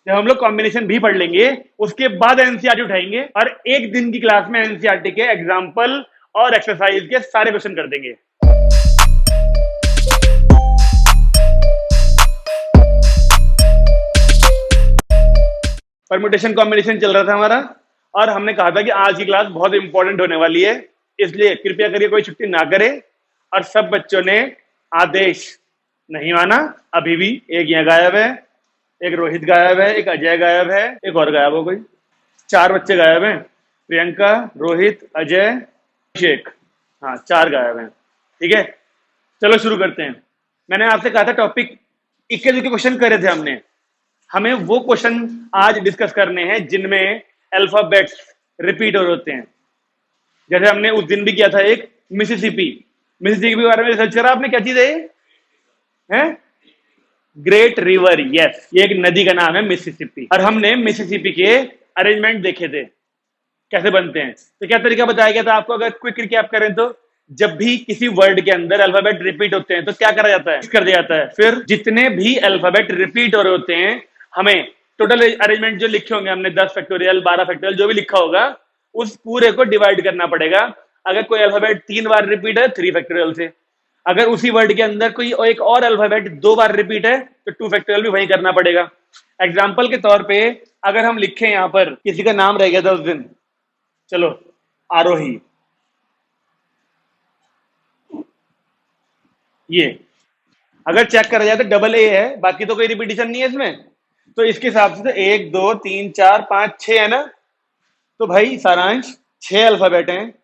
जब हम लोग कॉम्बिनेशन भी पढ़ लेंगे उसके बाद एनसीईआरटी उठाएंगे और एक दिन की क्लास में एनसीईआरटी के एग्जाम्पल और एक्सरसाइज के सारे क्वेश्चन कर देंगे। परम्यूटेशन कॉम्बिनेशन चल रहा था हमारा और हमने कहा था कि आज की क्लास बहुत इंपॉर्टेंट होने वाली है, इसलिए कृपया करके कोई छुट्टी ना करे। और सब बच्चों ने आदेश नहीं माना। अभी भी एक यहाँ गायब है, एक रोहित गायब है, एक अजय गायब है, एक और गायब हो गई। 4 बच्चे गायब हैं, प्रियंका, रोहित, अजय, अभिषेक। हाँ 4 गायब हैं। ठीक है, चलो शुरू करते हैं। मैंने आपसे कहा था टॉपिक 21 के क्वेश्चन करे थे हमने। हमें वो क्वेश्चन आज डिस्कस करने हैं जिनमें अल्फाबेट्स रिपीट होते हैं। जैसे हमने उस दिन भी किया था एक मिसिसिपी के बारे में रिसर्च करा आपने। क्या चीज है? Great river. यस, ये एक नदी का नाम है मिसिसिपी। और हमने मिसिसिपी के अरेंजमेंट देखे थे कैसे बनते हैं। तो क्या तरीका बताया गया था आपको? अगर क्विक रिकैप करें तो जब भी किसी वर्ड के अंदर अल्फाबेट रिपीट होते हैं तो क्या करा जाता है? कर दिया जाता है। फिर जितने भी अल्फाबेट रिपीट हो रहे होते हैं हमें टोटल अरेंजमेंट जो लिखे होंगे हमने 10 फैक्टोरियल 12 फैक्टोरियल जो भी लिखा होगा उस पूरे को डिवाइड करना पड़ेगा। अगर कोई अल्फाबेट 3 बार रिपीट है 3 फैक्टोरियल से, अगर उसी वर्ड के अंदर कोई एक और अल्फाबेट 2 बार रिपीट है तो 2 फैक्टोरियल भी वही करना पड़ेगा। एग्जाम्पल के तौर पे अगर हम लिखें यहां पर, किसी का नाम रह गया था उस दिन, चलो आरोही, ये अगर चेक करा जाए तो डबल ए है, बाकी तो कोई रिपीटिशन नहीं है इसमें। तो इसके हिसाब से 1 2 3 4 5 6 है ना। तो भाई सारांश 6 अल्फाबेट हैं।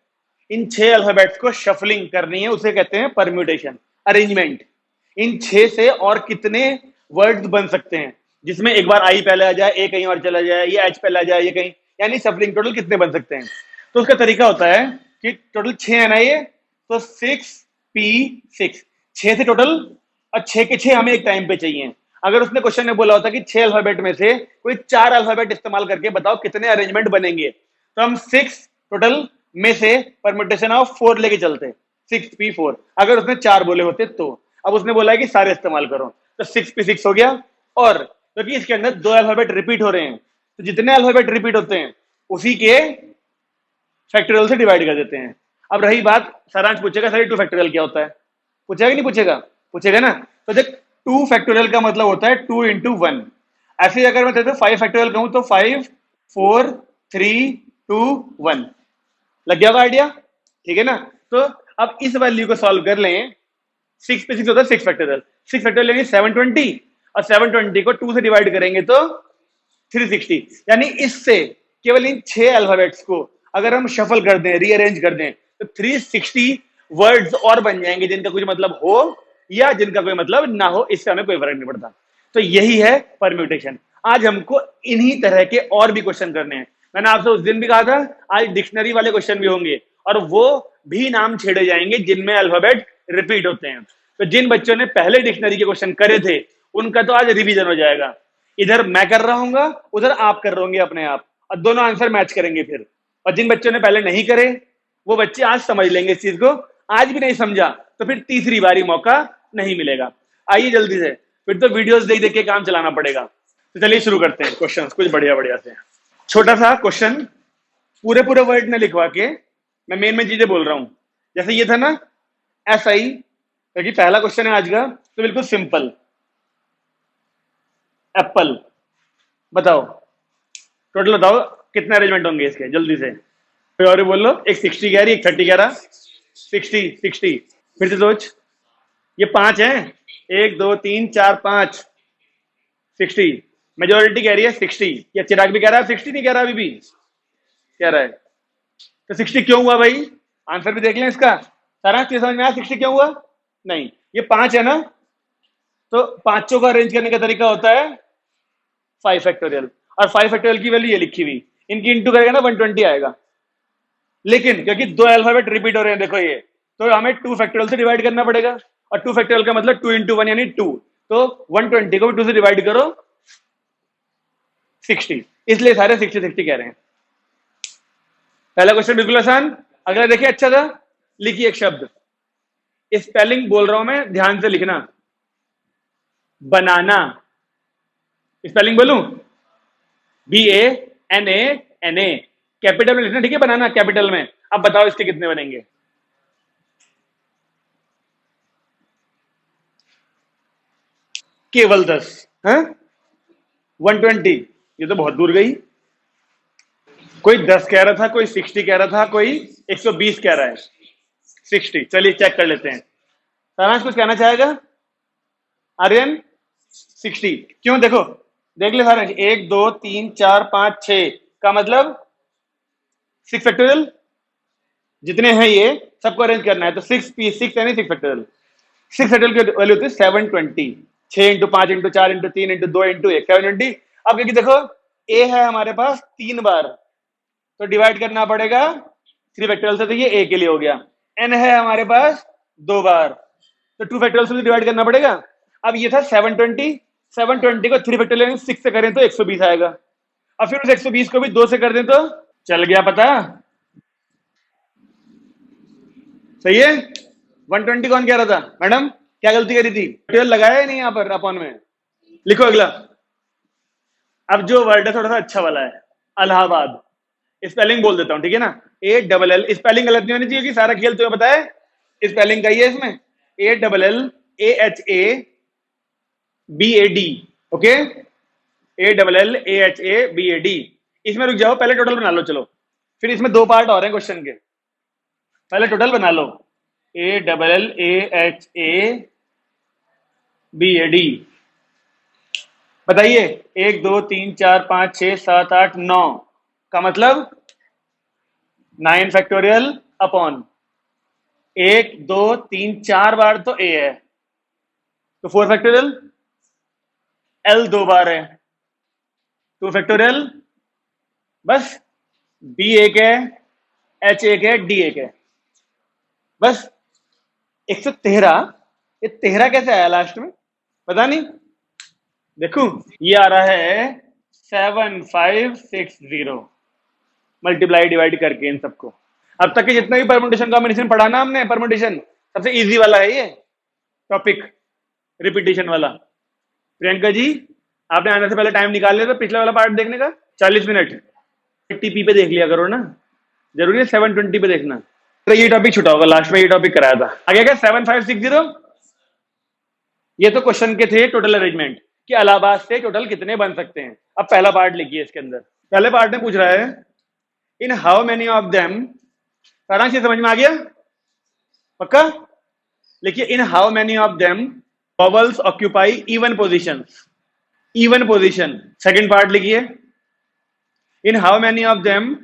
इन 6 अल्फाबेट्स को शफलिंग करनी है, उसे कहते हैं परम्यूटेशन, अरेंजमेंट। इन 6 से और कितने वर्ड्स बन सकते हैं जिसमें एक बार आई पहले आ जाए, ए कहीं और चला जाए, ये एच पहले आ जाए, ये कहीं, यानी शफलिंग टोटल कितने बन सकते हैं। तो उसका तरीका होता है कि टोटल 6 है ना ये, तो 6P6, 6 से टोटल, और 6 के 6 हमें एक टाइम पे चाहिए। अगर उसने क्वेश्चन में बोला होता कि 6 अल्फाबेट में से कोई 4 अल्फाबेट इस्तेमाल करके बताओ कितने अरेंजमेंट बनेंगे, तो हम 6 टोटल में से परम्यूटेशन ऑफ 4 लेके चलते, 6P4। अगर उसने 4 बोले होते तो। अब उसने बोला है कि सारे इस्तेमाल करो, तो 6P6 हो गया। और क्योंकि तो इसके अंदर 2 अल्फाबेट रिपीट हो रहे हैं तो जितने अल्फाबेट रिपीट होते हैं उसी के फैक्टोरियल से डिवाइड कर देते हैं। अब रही बात, सारांश पूछेगा सर 2 फैक्टोरियल क्या होता है? पूछेगा कि नहीं पूछेगा? पूछेगा ना। तो देख 2 फैक्टोरियल का मतलब होता है 2 into 1। ऐसे अगर मैं 5 फैक्टोरियल कहूं तो 5 4 3 2 1 लग गया आइडिया। ठीक है ना। तो अब इस वैल्यू को सॉल्व कर लें। 6 पे 6 होता है 6 फैक्टोरियल, 6 फैक्टोरियल यानी 720, और 720 को 2 से डिवाइड करेंगे तो 360। यानी इससे केवल इन 6 अल्फाबेट्स को अगर हम शफल कर दें, रीअरेंज कर दें, तो 360 वर्ड्स और बन जाएंगे जिनका कुछ मतलब हो या जिनका कोई मतलब ना हो, इससे हमें कोई फर्क नहीं पड़ता। तो यही है परम्यूटेशन। आज हमको इन्हीं तरह के और भी क्वेश्चन करने हैं। मैंने आपसे उस दिन भी कहा था आज डिक्शनरी वाले क्वेश्चन भी होंगे और वो भी नाम छेड़े जाएंगे जिनमें अल्फाबेट रिपीट होते हैं। तो जिन बच्चों ने पहले डिक्शनरी के क्वेश्चन करे थे उनका तो आज रिवीजन हो जाएगा। इधर मैं कर रहा हूँ, उधर आप कर रहे होंगे अपने आप, और दोनों आंसर मैच करेंगे फिर। और जिन बच्चों ने पहले नहीं करे वो बच्चे आज समझ लेंगे इस चीज को। आज भी नहीं समझा तो फिर तीसरी बारी मौका नहीं मिलेगा। आइए जल्दी से, फिर तो वीडियोस देख देख के काम चलाना पड़ेगा। तो चलिए शुरू करते हैं क्वेश्चन कुछ बढ़िया बढ़िया से। छोटा सा क्वेश्चन, पूरे पूरे वर्ड में लिखवा के मैं मेन चीजें बोल रहा हूं। जैसे ये था ना SI, क्योंकि पहला क्वेश्चन है आज का, तो बिल्कुल सिंपल। एप्पल, बताओ टोटल बताओ कितने अरेंजमेंट होंगे इसके, जल्दी से। कोई और भी बोल लो। एक 60 कह रही, एक 30 कह रहा। 60 फिर से सोच। ये 5 है, 1 2 3 4 5, 60। मेजोरिटी कह रही है 60। या चिराग भी कह रहा है 60, नहीं कह रहा अभी भी कह रहा है। तो 60 क्यों हुआ भाई? आंसर भी देख लें इसका। सारा चीज समझ में आया 60 क्यों हुआ? नहीं, ये 5 है ना, तो पांचों का अरेंज करने का तरीका होता है 5 फैक्टोरियल, और 5 फैक्टोरियल की वैल्यू ये लिखी हुई, इनकी इंटू करेगा ना 120 आएगा। लेकिन क्योंकि 2 अल्फाबेट रिपीट हो रहे हैं देखो ये, तो हमें 2 फैक्टोरियल से डिवाइड करना पड़ेगा, और 2 फैक्टोरियल का मतलब 2 into 1 यानी 2। तो 120 को भी 2 से डिवाइड करो 60, इसलिए सारे 60 कह रहे हैं। पहला क्वेश्चन बिल्कुल आसान। अगला देखिए अच्छा था। लिखिए एक शब्द, स्पेलिंग बोल रहा हूं मैं, ध्यान से लिखना। बनाना, स्पेलिंग बोलूं? BANANA कैपिटल में लिखना, ठीक है, बनाना कैपिटल में। अब बताओ इसके कितने बनेंगे? केवल 10। हाँ, 120। ये तो बहुत दूर गई। कोई 10 कह रहा था, कोई 60 कह रहा था, कोई 120 कह रहा है। 60, चलिए चेक कर लेते हैं। सारांश कुछ कहना चाहेगा? आर्यन 60 क्यों? देखो, देख ले सारांश, 1 2 3 4 5 6 का मतलब 6 फैक्टोरियल जितने हैं ये सबको अरेंज करना है, तो 6 यानी 6 फैक्टोरियल। 6 फैक्टोरियल की वैल्यू होती है 720। 6 × 5 × 4 × 2 × 1 720। अब क्योंकि देखो ए है हमारे पास 3 बार, तो डिवाइड करना पड़ेगा 3 फैक्टोरियल से, तो ये ए के लिए हो गया। एन है हमारे पास 2 बार, तो 2 फैक्टोरियल से डिवाइड करना पड़ेगा। अब ये था 720, 720 को 3 फैक्टोरियल 6 से करें तो 120 आएगा। अब फिर उस 120 को भी 2 से कर दें तो चल गया पता। सही है। 120 कौन कह रहा था? मैडम क्या गलती करी थी? फैक्टोरियल लगाया ही नहीं यहाँ पर अपॉन में। लिखो अगला। अब जो वर्ड है थोड़ा सा अच्छा वाला है, अलाहाबाद। स्पेलिंग बोल देता हूं, ठीक है ना। ALL, स्पेलिंग गलत नहीं होनी चाहिए कि सारा खेल तुम्हें पता है। स्पेलिंग का ही है इसमें, ALLAHABAD। Okay, ALLAHABAD। इसमें रुक जाओ, पहले टोटल बना लो चलो, फिर इसमें 2 पार्ट और हैं क्वेश्चन के। पहले टोटल बना लो। ALLAHABAD। बताइए, 1 2 3 4 5 6 7 8 9 का मतलब 9 फैक्टोरियल अपॉन 1 2 3 4 बार तो ए है, तो 4 फैक्टोरियल। एल 2 बार है, 2 फैक्टोरियल। बस बी एक है, एच एक है, डी एक है, बस 113। ये 13 कैसे आया लास्ट में पता नहीं। देखो ये आ रहा है 7560 मल्टीप्लाई डिवाइड करके इन सबको। अब तक के जितने भी परमुटेशन कॉम्बिनेशन पढ़ा ना हमने, परमुटेशन सबसे इजी वाला है ये टॉपिक, रिपीटेशन वाला। प्रियंका जी, आपने आने से पहले टाइम निकाल लिया था पिछले वाला पार्ट देखने का, 40 मिनट। 80p पे देख लिया करो ना, जरूरी है 720 पे देखना। तो ये टॉपिक छुटा होगा, लास्ट में ये टॉपिक कराया था। आगे क्या 7560। ये तो क्वेश्चन के थे टोटल अरेंजमेंट कि इलाहाबाद से टोटल कितने बन सकते हैं। अब पहला पार्ट लिखिए इसके अंदर। पहले पार्ट में पूछ रहा है in how many of them. सारांश समझ में आ गया पक्का? लिखिए in how many of them vowels occupy even position. Even position. Second part लिखिए in how many of them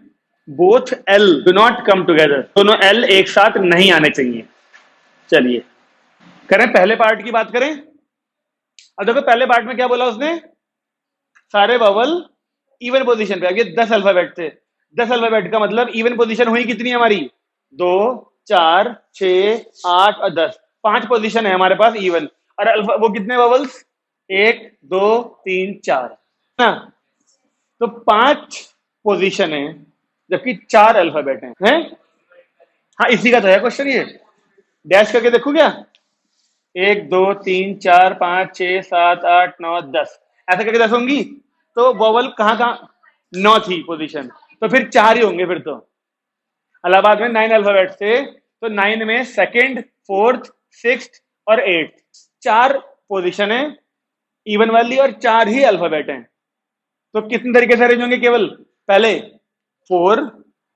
both L do not come together. दोनों एल एक साथ नहीं आने चाहिए। चलिए करें पहले पार्ट की बात करें। अब देखो पहले पार्ट में क्या बोला उसने, सारे वॉवल इवन पोजीशन पे। अब ये 10 अल्फाबेट थे, 10 अल्फाबेट का मतलब इवन पोजीशन हुई कितनी हमारी? 2 4 6 8 और 10, 5 पोजीशन है हमारे पास इवन। और वो कितने वॉवल्स? 1 2 3 4 ना, तो 5 पोजीशन है जबकि 4 अल्फाबेट हैं। हाँ इसी का तो है क्वेश्चन ये। डैश करके देखो क्या, 1 2 3 4 5 6 7 8 9 10, ऐसे करके 10 होंगी। तो वोवल कहाँ कहाँ? 9 थी पोजीशन, तो फिर 4 ही होंगे फिर तो। इलाहाबाद में 9 अल्फाबेट थे, तो 9 में सेकंड, फोर्थ, सिक्स्थ और 8, 4 पोजीशन है इवन वाली और 4 ही अल्फाबेट हैं। तो कितने तरीके से अरेंज होंगे? केवल पहले 4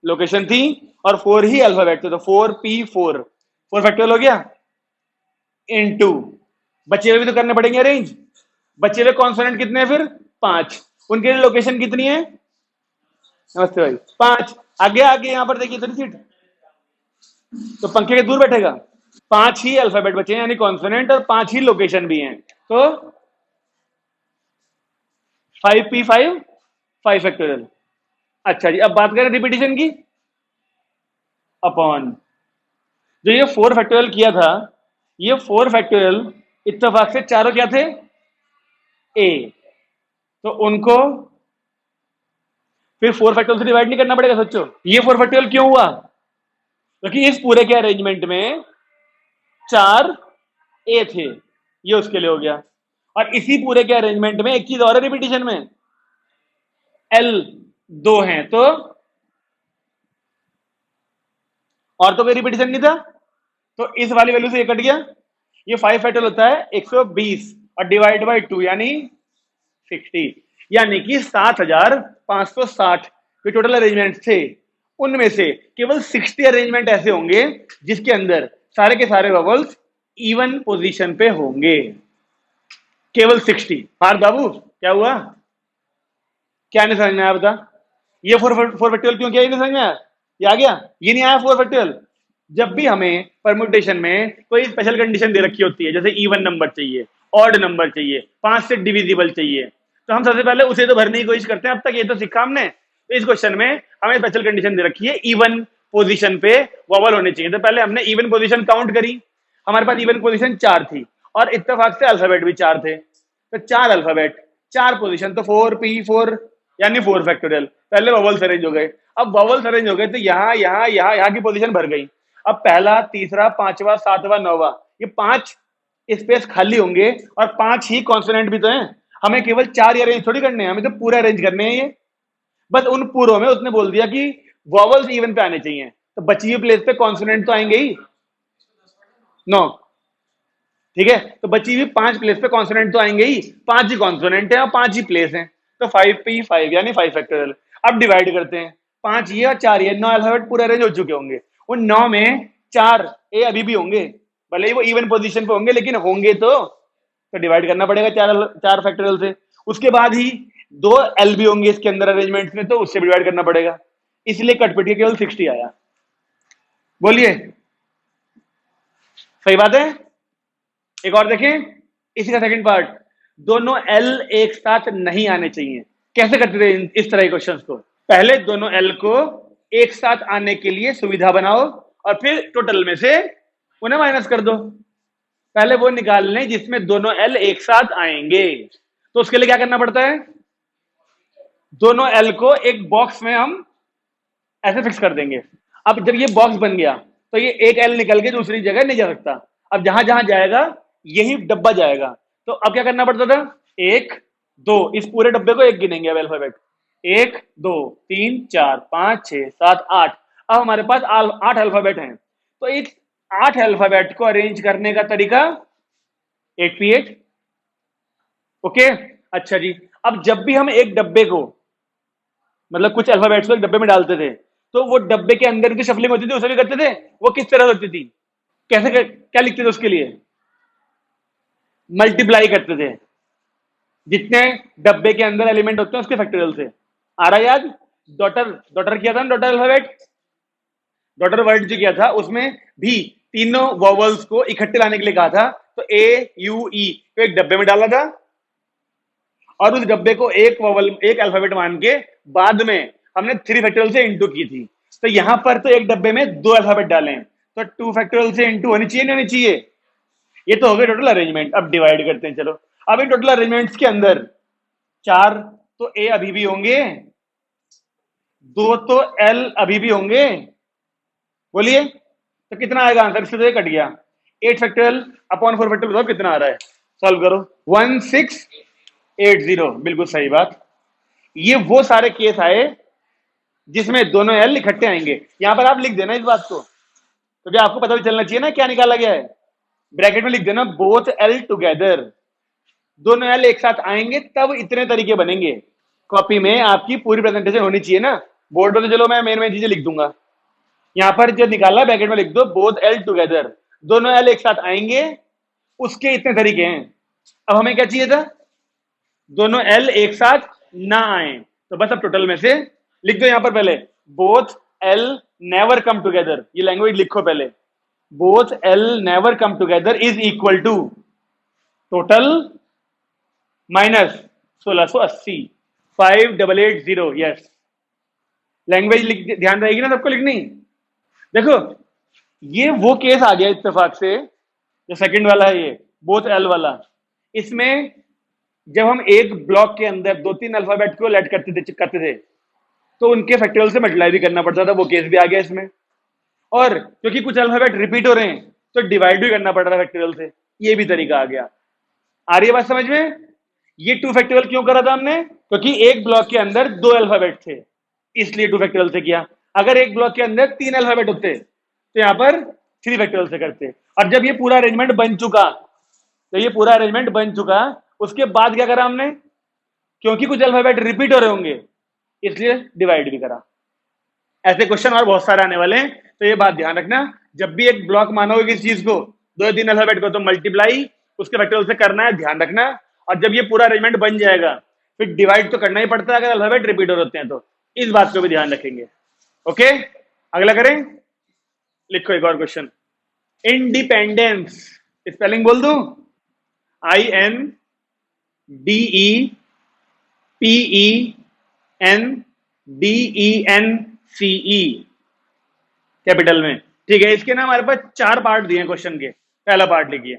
लोकेशन थी और 4 ही अल्फाबेट थे, तो 4P4, 4 फैक्टोरियल हो गया इनटू बचे हुए भी तो करने पड़ेंगे अरेंज। बचे हुए कॉन्सोनेंट कितने हैं फिर? 5। उनके लिए लोकेशन कितनी है? नमस्ते भाई, 5। आगे आगे यहां पर देखिए इतनी सीट, तो पंखे के दूर बैठेगा। 5 ही अल्फाबेट बचे हैं यानी कॉन्सोनेंट, और 5 ही लोकेशन भी हैं, तो 5P5 5 फैक्टोरियल। अच्छा जी, अब बात करें रिपीटिशन की। अपॉन जो ये 4 फैक्टोरियल किया था, ये 4 फैक्टोरियल इत्तेफाक से चारों क्या थे? ए, तो उनको फिर 4 फैक्टोरियल से डिवाइड नहीं करना पड़ेगा। सोचो ये 4 फैक्टोरियल क्यों हुआ? क्योंकि इस पूरे के अरेंजमेंट में 4 ए थे, ये उसके लिए हो गया। और इसी पूरे के अरेंजमेंट में एक चीज और है रिपीटिशन में, एल 2 हैं तो और तो कोई रिपीटिशन नहीं था, तो इस वाली वैल्यू से ये कट गया। ये 5 फैक्टोरियल होता है 120 और डिवाइड बाई 2 यानी 60, यानी कि 7560 के टोटल अरेंजमेंट थे। उनमें से केवल 60 अरेंजमेंट ऐसे होंगे जिसके अंदर सारे के सारे वॉवल्स इवन पोजीशन पे होंगे, केवल 60। पार्थ बाबू क्या हुआ, क्या नहीं समझ में आया बता? ये फोर फैक्टोरियल क्यों किया, ये नहीं समझ में आया? ये आ गया, ये नहीं आया फोर फैक्टोरियल? जब भी हमें परम्यूटेशन में कोई स्पेशल कंडीशन दे रखी होती है, जैसे इवन नंबर चाहिए, ऑड नंबर चाहिए, 5 से डिविजिबल चाहिए, तो हम सबसे पहले उसे तो भरने की कोशिश करते हैं। अब तक ये तो सीखा हमने। तो इस क्वेश्चन में हमें स्पेशल कंडीशन दे रखी है, इवन पोजीशन पे वॉवल होने चाहिए। तो पहले हमने इवन पोजीशन काउंट करी, हमारे पास इवन पोजीशन 4 थी और इत्तेफाक से अल्फाबेट भी 4 थे, तो 4 अल्फाबेट 4 पोजीशन, तो 4p4 यानी 4 फैक्टोरियल। पहले वॉवल्स अरेंज हो गए। अब वॉवल्स अरेंज हो गए तो यहाँ यहाँ यहाँ यहाँ की पोजीशन भर गई। अब पहला, तीसरा, पांचवा, सातवां, नौवा, ये 5 स्पेस खाली होंगे और 5 ही कॉन्सोनेंट भी तो हैं। हमें केवल 4 अरेंज थोड़ी करने हैं, हमें तो पूरा अरेंज करने हैं ये। बस उन पूरों में उसने बोल दिया कि वॉवल्स इवन पे आने चाहिए, तो बची हुई प्लेस पे कॉन्सोनेंट तो आएंगे ही 9। ठीक है, तो बची हुई 5 प्लेस पे कॉन्सोनेंट तो आएंगे ही, 5 ही कॉन्सोनेंट है और 5 ही प्लेस हैं, तो 5p5 यानी 5 फैक्टोरियल। अब डिवाइड करते हैं, 5 ये और 4 ये, 9 अल्फाबेट पूरे अरेंज हो चुके होंगे। उन 9 में 4 ए अभी भी होंगे, भले ही वो इवन पोजीशन पे होंगे, लेकिन होंगे तो डिवाइड करना पड़ेगा 4 फैक्टोरियल से। उसके बाद ही 2 एल भी होंगे इसके अंदर अरेंजमेंट में, तो उससे डिवाइड करना पड़ेगा। इसलिए कटपिट के केवल 60 आया। बोलिए, सही बात है? एक और देखें इसी का सेकंड पार्ट, दोनों एल एक साथ नहीं आने चाहिए। कैसे करते थे इस तरह के क्वेश्चंस को? पहले दोनों एल को एक साथ आने के लिए सुविधा बनाओ और फिर टोटल में से उन्हें माइनस कर दो। पहले वो निकाल लें जिसमें दोनों एल एक साथ आएंगे। तो उसके लिए क्या करना पड़ता है, दोनों एल को एक बॉक्स में हम ऐसे फिक्स कर देंगे। अब जब ये बॉक्स बन गया तो ये एक एल निकल के दूसरी जगह नहीं जा सकता। अब जहां जहां जाएगा यही डब्बा जाएगा। तो अब क्या करना पड़ता था, 1 2, इस पूरे डब्बे को एक गिनेंगे अब अल्फाबेट, 1 2 3 4 5 6 7 8। अब हमारे पास 8 अल्फाबेट हैं, तो इस 8 अल्फाबेट को अरेंज करने का तरीका 8p8। ओके, अच्छा जी। अब जब भी हम एक डब्बे को, मतलब कुछ अल्फाबेट्स को एक डब्बे में डालते थे, तो वो डब्बे के अंदर की शफलिंग होती थी, उसे भी करते थे। वो किस तरह होती थी, क्या लिखते थे उसके लिए? मल्टीप्लाई करते थे, जितने डब्बे के अंदर एलिमेंट होते हैं उसके फैक्टोरियल से। आ रहा याद? डॉटर डॉटर किया था ना, डॉटर अल्फाबेट, डॉटर वर्ड जो किया था उसमें भी तीनों वॉवल्स को इकट्ठे लाने के लिए कहा था। तो ए यू ई को एक डब्बे में डाला था और उस डब्बे को एक वॉवल, एक अल्फाबेट मान के बाद में हमने 3 फैक्टोरियल से इंटू की थी। तो यहां पर तो एक डब्बे में 2 अल्फाबेट डाले, तो 2 फैक्टोरियल से इंटू होनी चाहिए नहीं होनी चाहिए? ये तो हो गया टोटल अरेंजमेंट। अब डिवाइड करते हैं, चलो। अब इन टोटल अरेंजमेंट्स के अंदर 4 तो ए अभी भी होंगे, 2 तो एल अभी भी होंगे। बोलिए, तो कितना आएगा आंसर? इससे तो ये कट गया। 8 फैक्टोरियल अपॉन 4 फैक्टोरियल बताओ कितना आ रहा है, सॉल्व करो। 1680, बिल्कुल सही बात। ये वो सारे केस आए जिसमें दोनों एल इकट्ठे आएंगे। यहां पर आप लिख देना इस बात को, क्योंकि आपको पता भी चलना चाहिए ना क्या निकाला गया है। ब्रैकेट में लिख देना बोथ एल टुगेदर, दोनों एल एक साथ आएंगे तब इतने तरीके बनेंगे। कॉपी में आपकी पूरी प्रेजेंटेशन होनी चाहिए ना, बोर्ड पर तो चलो मैं मेन चीजें लिख दूंगा, यहां पर जो निकाला ब्रैकेट में लिख दो बोथ एल टुगेदर, दोनों एल एक साथ आएंगे, उसके इतने तरीके हैं। अब हमें क्या चाहिए था, दोनों एल एक साथ ना आए, तो बस अब टोटल में से लिख दो यहां पर पहले both L never come together, ये लैंग्वेज लिखो पहले। Both L never come together is equal to total minus 1680 5880। Yes, language ध्यान रहेगी ना सबको लिखनी। देखो ये वो केस आ गया इत्तेफाक से, जो सेकंड वाला है ये बोथ एल वाला। इसमें जब हम एक ब्लॉक के अंदर 2-3 अल्फाबेट को ऐड करते थे तो उनके फैक्टोरियल से मल्टीप्लाई भी करना पड़ता था, वो केस भी आ गया इसमें। और क्योंकि कुछ अल्फाबेट रिपीट हो रहे हैं तो डिवाइड भी करना पड़ रहा है फैक्टोरियल से, ये भी तरीका आ गया। आ रही है बात समझ में? ये 2 फैक्टोरियल क्यों करा था हमने? क्योंकि एक ब्लॉक के अंदर 2 अल्फाबेट थे, इसलिए 2 फैक्टोरियल से किया। अगर एक ब्लॉक के अंदर 3 अल्फाबेट होते तो यहां पर 3 फैक्टोरियल से करते। और जब ये पूरा अरेंजमेंट बन चुका, तो ये पूरा अरेंजमेंट बन चुका, उसके बाद क्या करा हमने? क्योंकि कुछ अल्फाबेट रिपीट हो रहे होंगे, इसलिए डिवाइड भी करा। ऐसे क्वेश्चन और बहुत सारे आने वाले हैं, तो ये बात ध्यान रखना। जब भी एक ब्लॉक मानोगे किसी चीज को, 2 या 3 अल्फाबेट को, तो मल्टीप्लाई उसके फैक्टोरियल से करना है, ध्यान रखना। और जब ये पूरा अरेंजमेंट बन जाएगा, फिर डिवाइड तो करना ही पड़ता है अगर अल्फाबेट रिपीट हो होते हैं तो। इस बात को भी ध्यान रखेंगे। ओके, अगला करें। लिखो एक और क्वेश्चन। इंडिपेंडेंस स्पेलिंग बोल दूं? INDEPENDENCE, कैपिटल में। ठीक है, इसके ना हमारे पास 4 पार्ट दिए हैं क्वेश्चन के। पहला पार्ट लिखिए,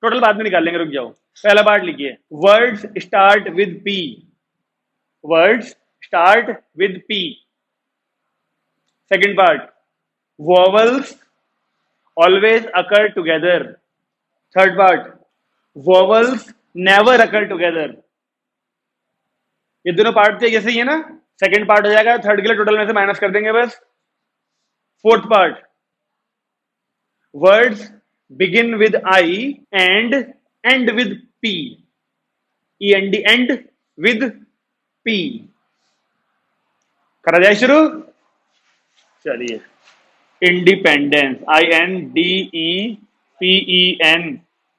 टोटल बाद में निकाल लेंगे, रुक जाओ। पहला पार्ट लिखिए, words start with P. Words start with P. Second part, vowels always occur together. Third part, vowels never occur together. ये दोनों पार्ट थे, जैसे ही है ना। सेकंड पार्ट हो जाएगा, थर्ड के लिए टोटल में से माइनस कर देंगे बस। Fourth part, words begin with I and and with P. END, and with P. करा जाए शुरू, चलिए। Independence, INDEPEN,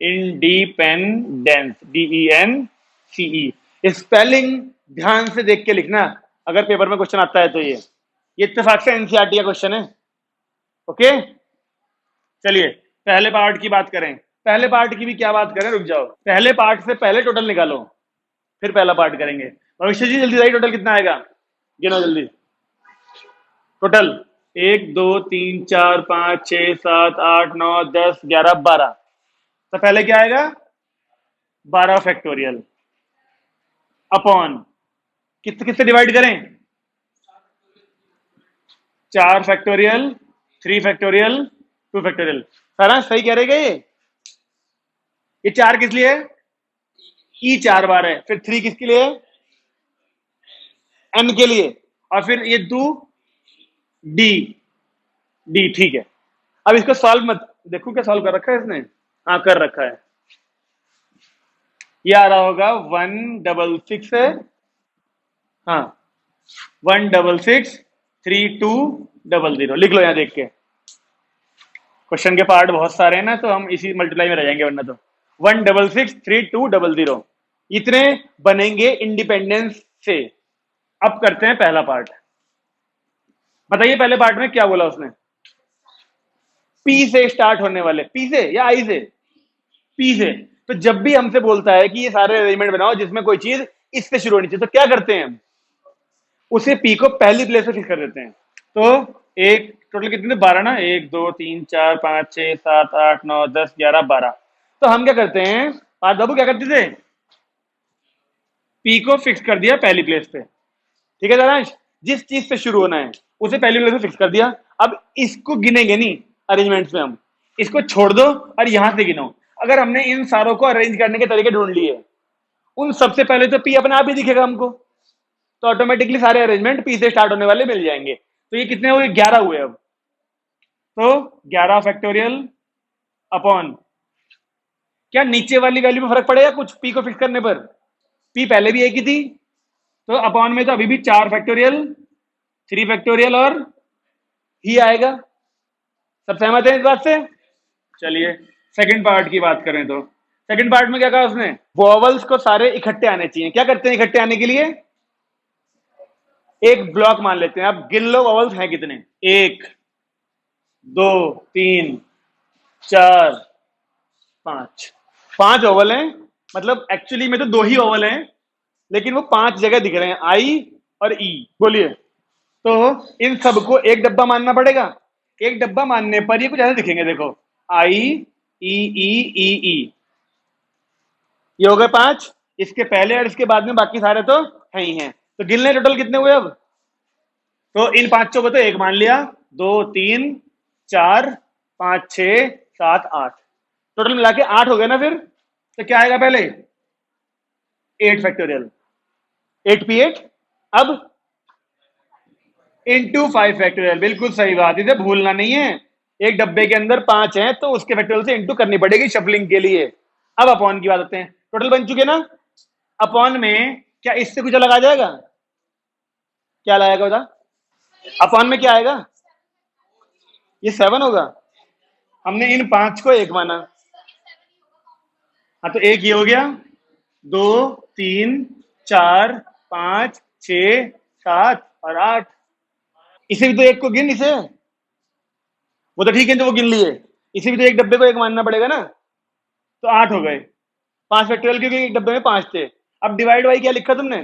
independence, DENCE। Spelling ध्यान से देख के लिखना, अगर पेपर में क्वेश्चन आता है तो। ये इत्तेफाक से एनसीईआरटी का क्वेश्चन है। ओके, चलिए पहले पार्ट की बात करें। पहले पार्ट की भी क्या बात करें, रुक जाओ। पहले पार्ट से पहले टोटल निकालो, फिर पहला पार्ट करेंगे। भविष्य जी जल्दी बताइए, टोटल कितना आएगा? गिनो जल्दी। टोटल 1 2 3 4 5 6 7 8 9 10 11 12। तो पहले क्या आएगा? 12 फैक्टोरियल अपॉन किससे किससे डिवाइड करें? 4 फैक्टोरियल, 3 फैक्टोरियल, 2 फैक्टोरियल। सारा सही कह रहे ये 4 किस लिए है? ई 4 बार है। फिर 3 किसके लिए? एन के लिए। और फिर ये 2 डी, डी। ठीक है, अब इसको सॉल्व मत देखो, क्या सॉल्व कर रखा है इसने? हाँ कर रखा है। ये आ रहा होगा 166 है, हाँ 1663200। लिख लो यहां देख के। क्वेश्चन के पार्ट बहुत सारे हैं ना, तो हम इसी मल्टीप्लाई में रह जाएंगे वरना तो। 1663200 इतने बनेंगे इंडिपेंडेंस से। अब करते हैं पहला पार्ट। बताइए पहले पार्ट में क्या बोला उसने? पी से स्टार्ट होने वाले, पी से या आई से? पी से। तो जब भी हमसे बोलता है कि ये सारे अरेंजमेंट बनाओ जिसमें कोई चीज इससे शुरू होनी चाहिए, तो क्या करते हैं हम? उसे पी को पहली प्लेस पे फिक्स कर देते हैं। तो एक टोटल कितने थे? 12 ना। 1 2 3 4 5 6 7 8 9 10 11 12। तो हम क्या करते हैं? आज बाबू क्या करते थे? पी को फिक्स कर दिया पहली प्लेस पे। ठीक है सारांश, जिस चीज से शुरू होना है उसे पहली प्लेस पे फिक्स कर दिया। अब इसको गिनेंगे नहीं अरेंजमेंट्स में, हम इसको छोड़ दो और यहां से गिनो। अगर हमने इन सारों को अरेंज करने के तरीके ढूंढ लिए, उन सबसे पहले तो पी अपने आप ही दिखेगा हमको, तो ऑटोमेटिकली सारे अरेंजमेंट पी से स्टार्ट होने वाले मिल जाएंगे। तो ये कितने हुए? 11 हुए अब। तो 11 फैक्टोरियल अपॉन, क्या नीचे वाली वैल्यू में फर्क पड़ेगा कुछ पी को फिक्स करने पर? पी पहले भी एक ही थी, तो अपॉन में तो अभी भी 4 फैक्टोरियल, 3 फैक्टोरियल और ही आएगा। सब सहमत है इस बात से? चलिए सेकंड पार्ट की बात करें तो सेकंड पार्ट में क्या कहा उसने? वोवल्स को सारे इकट्ठे आने चाहिए। क्या करते हैं इकट्ठे आने के लिए? एक ब्लॉक मान लेते हैं। अब गिन लो वोवल्स हैं कितने। 1 2 3 4 5। 5 ओवल हैं, मतलब एक्चुअली में तो 2 ही ओवल हैं, लेकिन वो 5 जगह दिख रहे हैं, आई और ई। बोलिए, तो इन सबको एक डब्बा मानना पड़ेगा। एक डब्बा मानने पर ये कुछ ऐसे दिखेंगे, देखो आई ई ई ई ई। ये हो गए 5। इसके पहले और इसके बाद में बाकी सारे तो है ही हैं। तो गिन ले टोटल कितने हुए अब? तो इन 5 को तो एक मान लिया, 2 3 4 5 6 7 8, टोटल मिला के 8 हो गए ना। फिर तो क्या आएगा पहले? 8 फैक्टोरियल, 8p8 अब इंटू 5 फैक्टोरियल, बिल्कुल सही बात, इसे भूलना नहीं है। एक डब्बे के अंदर 5 हैं तो उसके फैक्टोरियल से इंटू करनी पड़ेगी शफलिंग के लिए। अब अपॉन की बात करते हैं, टोटल बन चुके ना। अपॉन में क्या इससे कुछ अलग आ जाएगा? क्या लाएगा बता? अपॉन में क्या आएगा? ये 7 होगा। हमने इन 5 को एक माना, हाँ तो एक ये हो गया, 2 3 4 5 6 7 और 8। इसे भी तो एक को गिन, इसे वो तो ठीक है, तो वो गिन लिए। इसे भी तो एक डब्बे को एक मानना पड़ेगा ना, तो 8 हो गए। 5 फैक्टोरियल क्योंकि एक डब्बे में 5 थे। अब डिवाइड बाई क्या लिखा तुमने?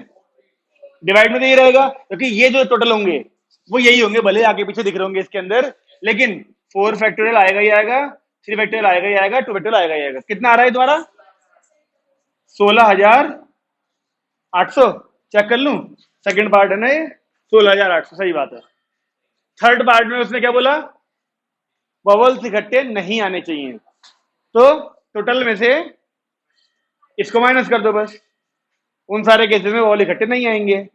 डिवाइड में तो ये रहेगा, क्योंकि ये जो टोटल होंगे वो यही होंगे, भले आगे पीछे दिख रहे होंगे इसके अंदर, लेकिन 4 फैक्टोरियल आएगा ही आएगा, 3 फैक्टोरियल आएगा ही आएगा, 2 फैक्टोरियल आएगा ही आएगा। कितना आ रहा है तुम्हारा? 16,800। चेक कर लूं, सेकंड पार्ट है ना ये, 16,800, सही बात है। थर्ड पार्ट में उसने क्या बोला? बबल्स इकट्ठे नहीं आने चाहिए, तो टोटल में से इसको माइनस कर दो बस। उन सारे केसेस में बबल इकट्ठे नहीं आएंगे।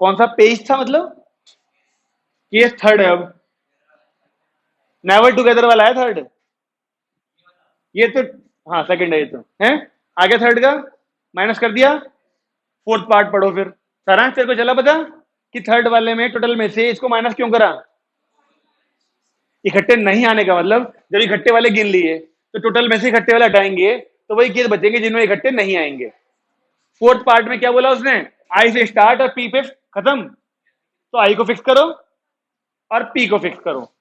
कौन सा पेज था मतलब? केस थर्ड है। अब नेवर टुगेदर वाला है थर्ड, ये तो हाँ सेकंड है, ये तो है। आगे थर्ड का माइनस कर दिया, फोर्थ पार्ट पढ़ो फिर। सारांश तेरे को चला पता कि थर्ड वाले में टोटल में से इसको माइनस क्यों करा? इकट्ठे नहीं आने का मतलब, जब इकट्ठे वाले गिन लिए तो टोटल में से इकट्ठे वाले हटाएंगे तो वही केस बचेंगे जिनमें इकट्ठे नहीं आएंगे। फोर्थ पार्ट में क्या बोला उसने? आई से स्टार्ट और पी पे खत्म, तो आई को फिक्स करो और पी को फिक्स करो,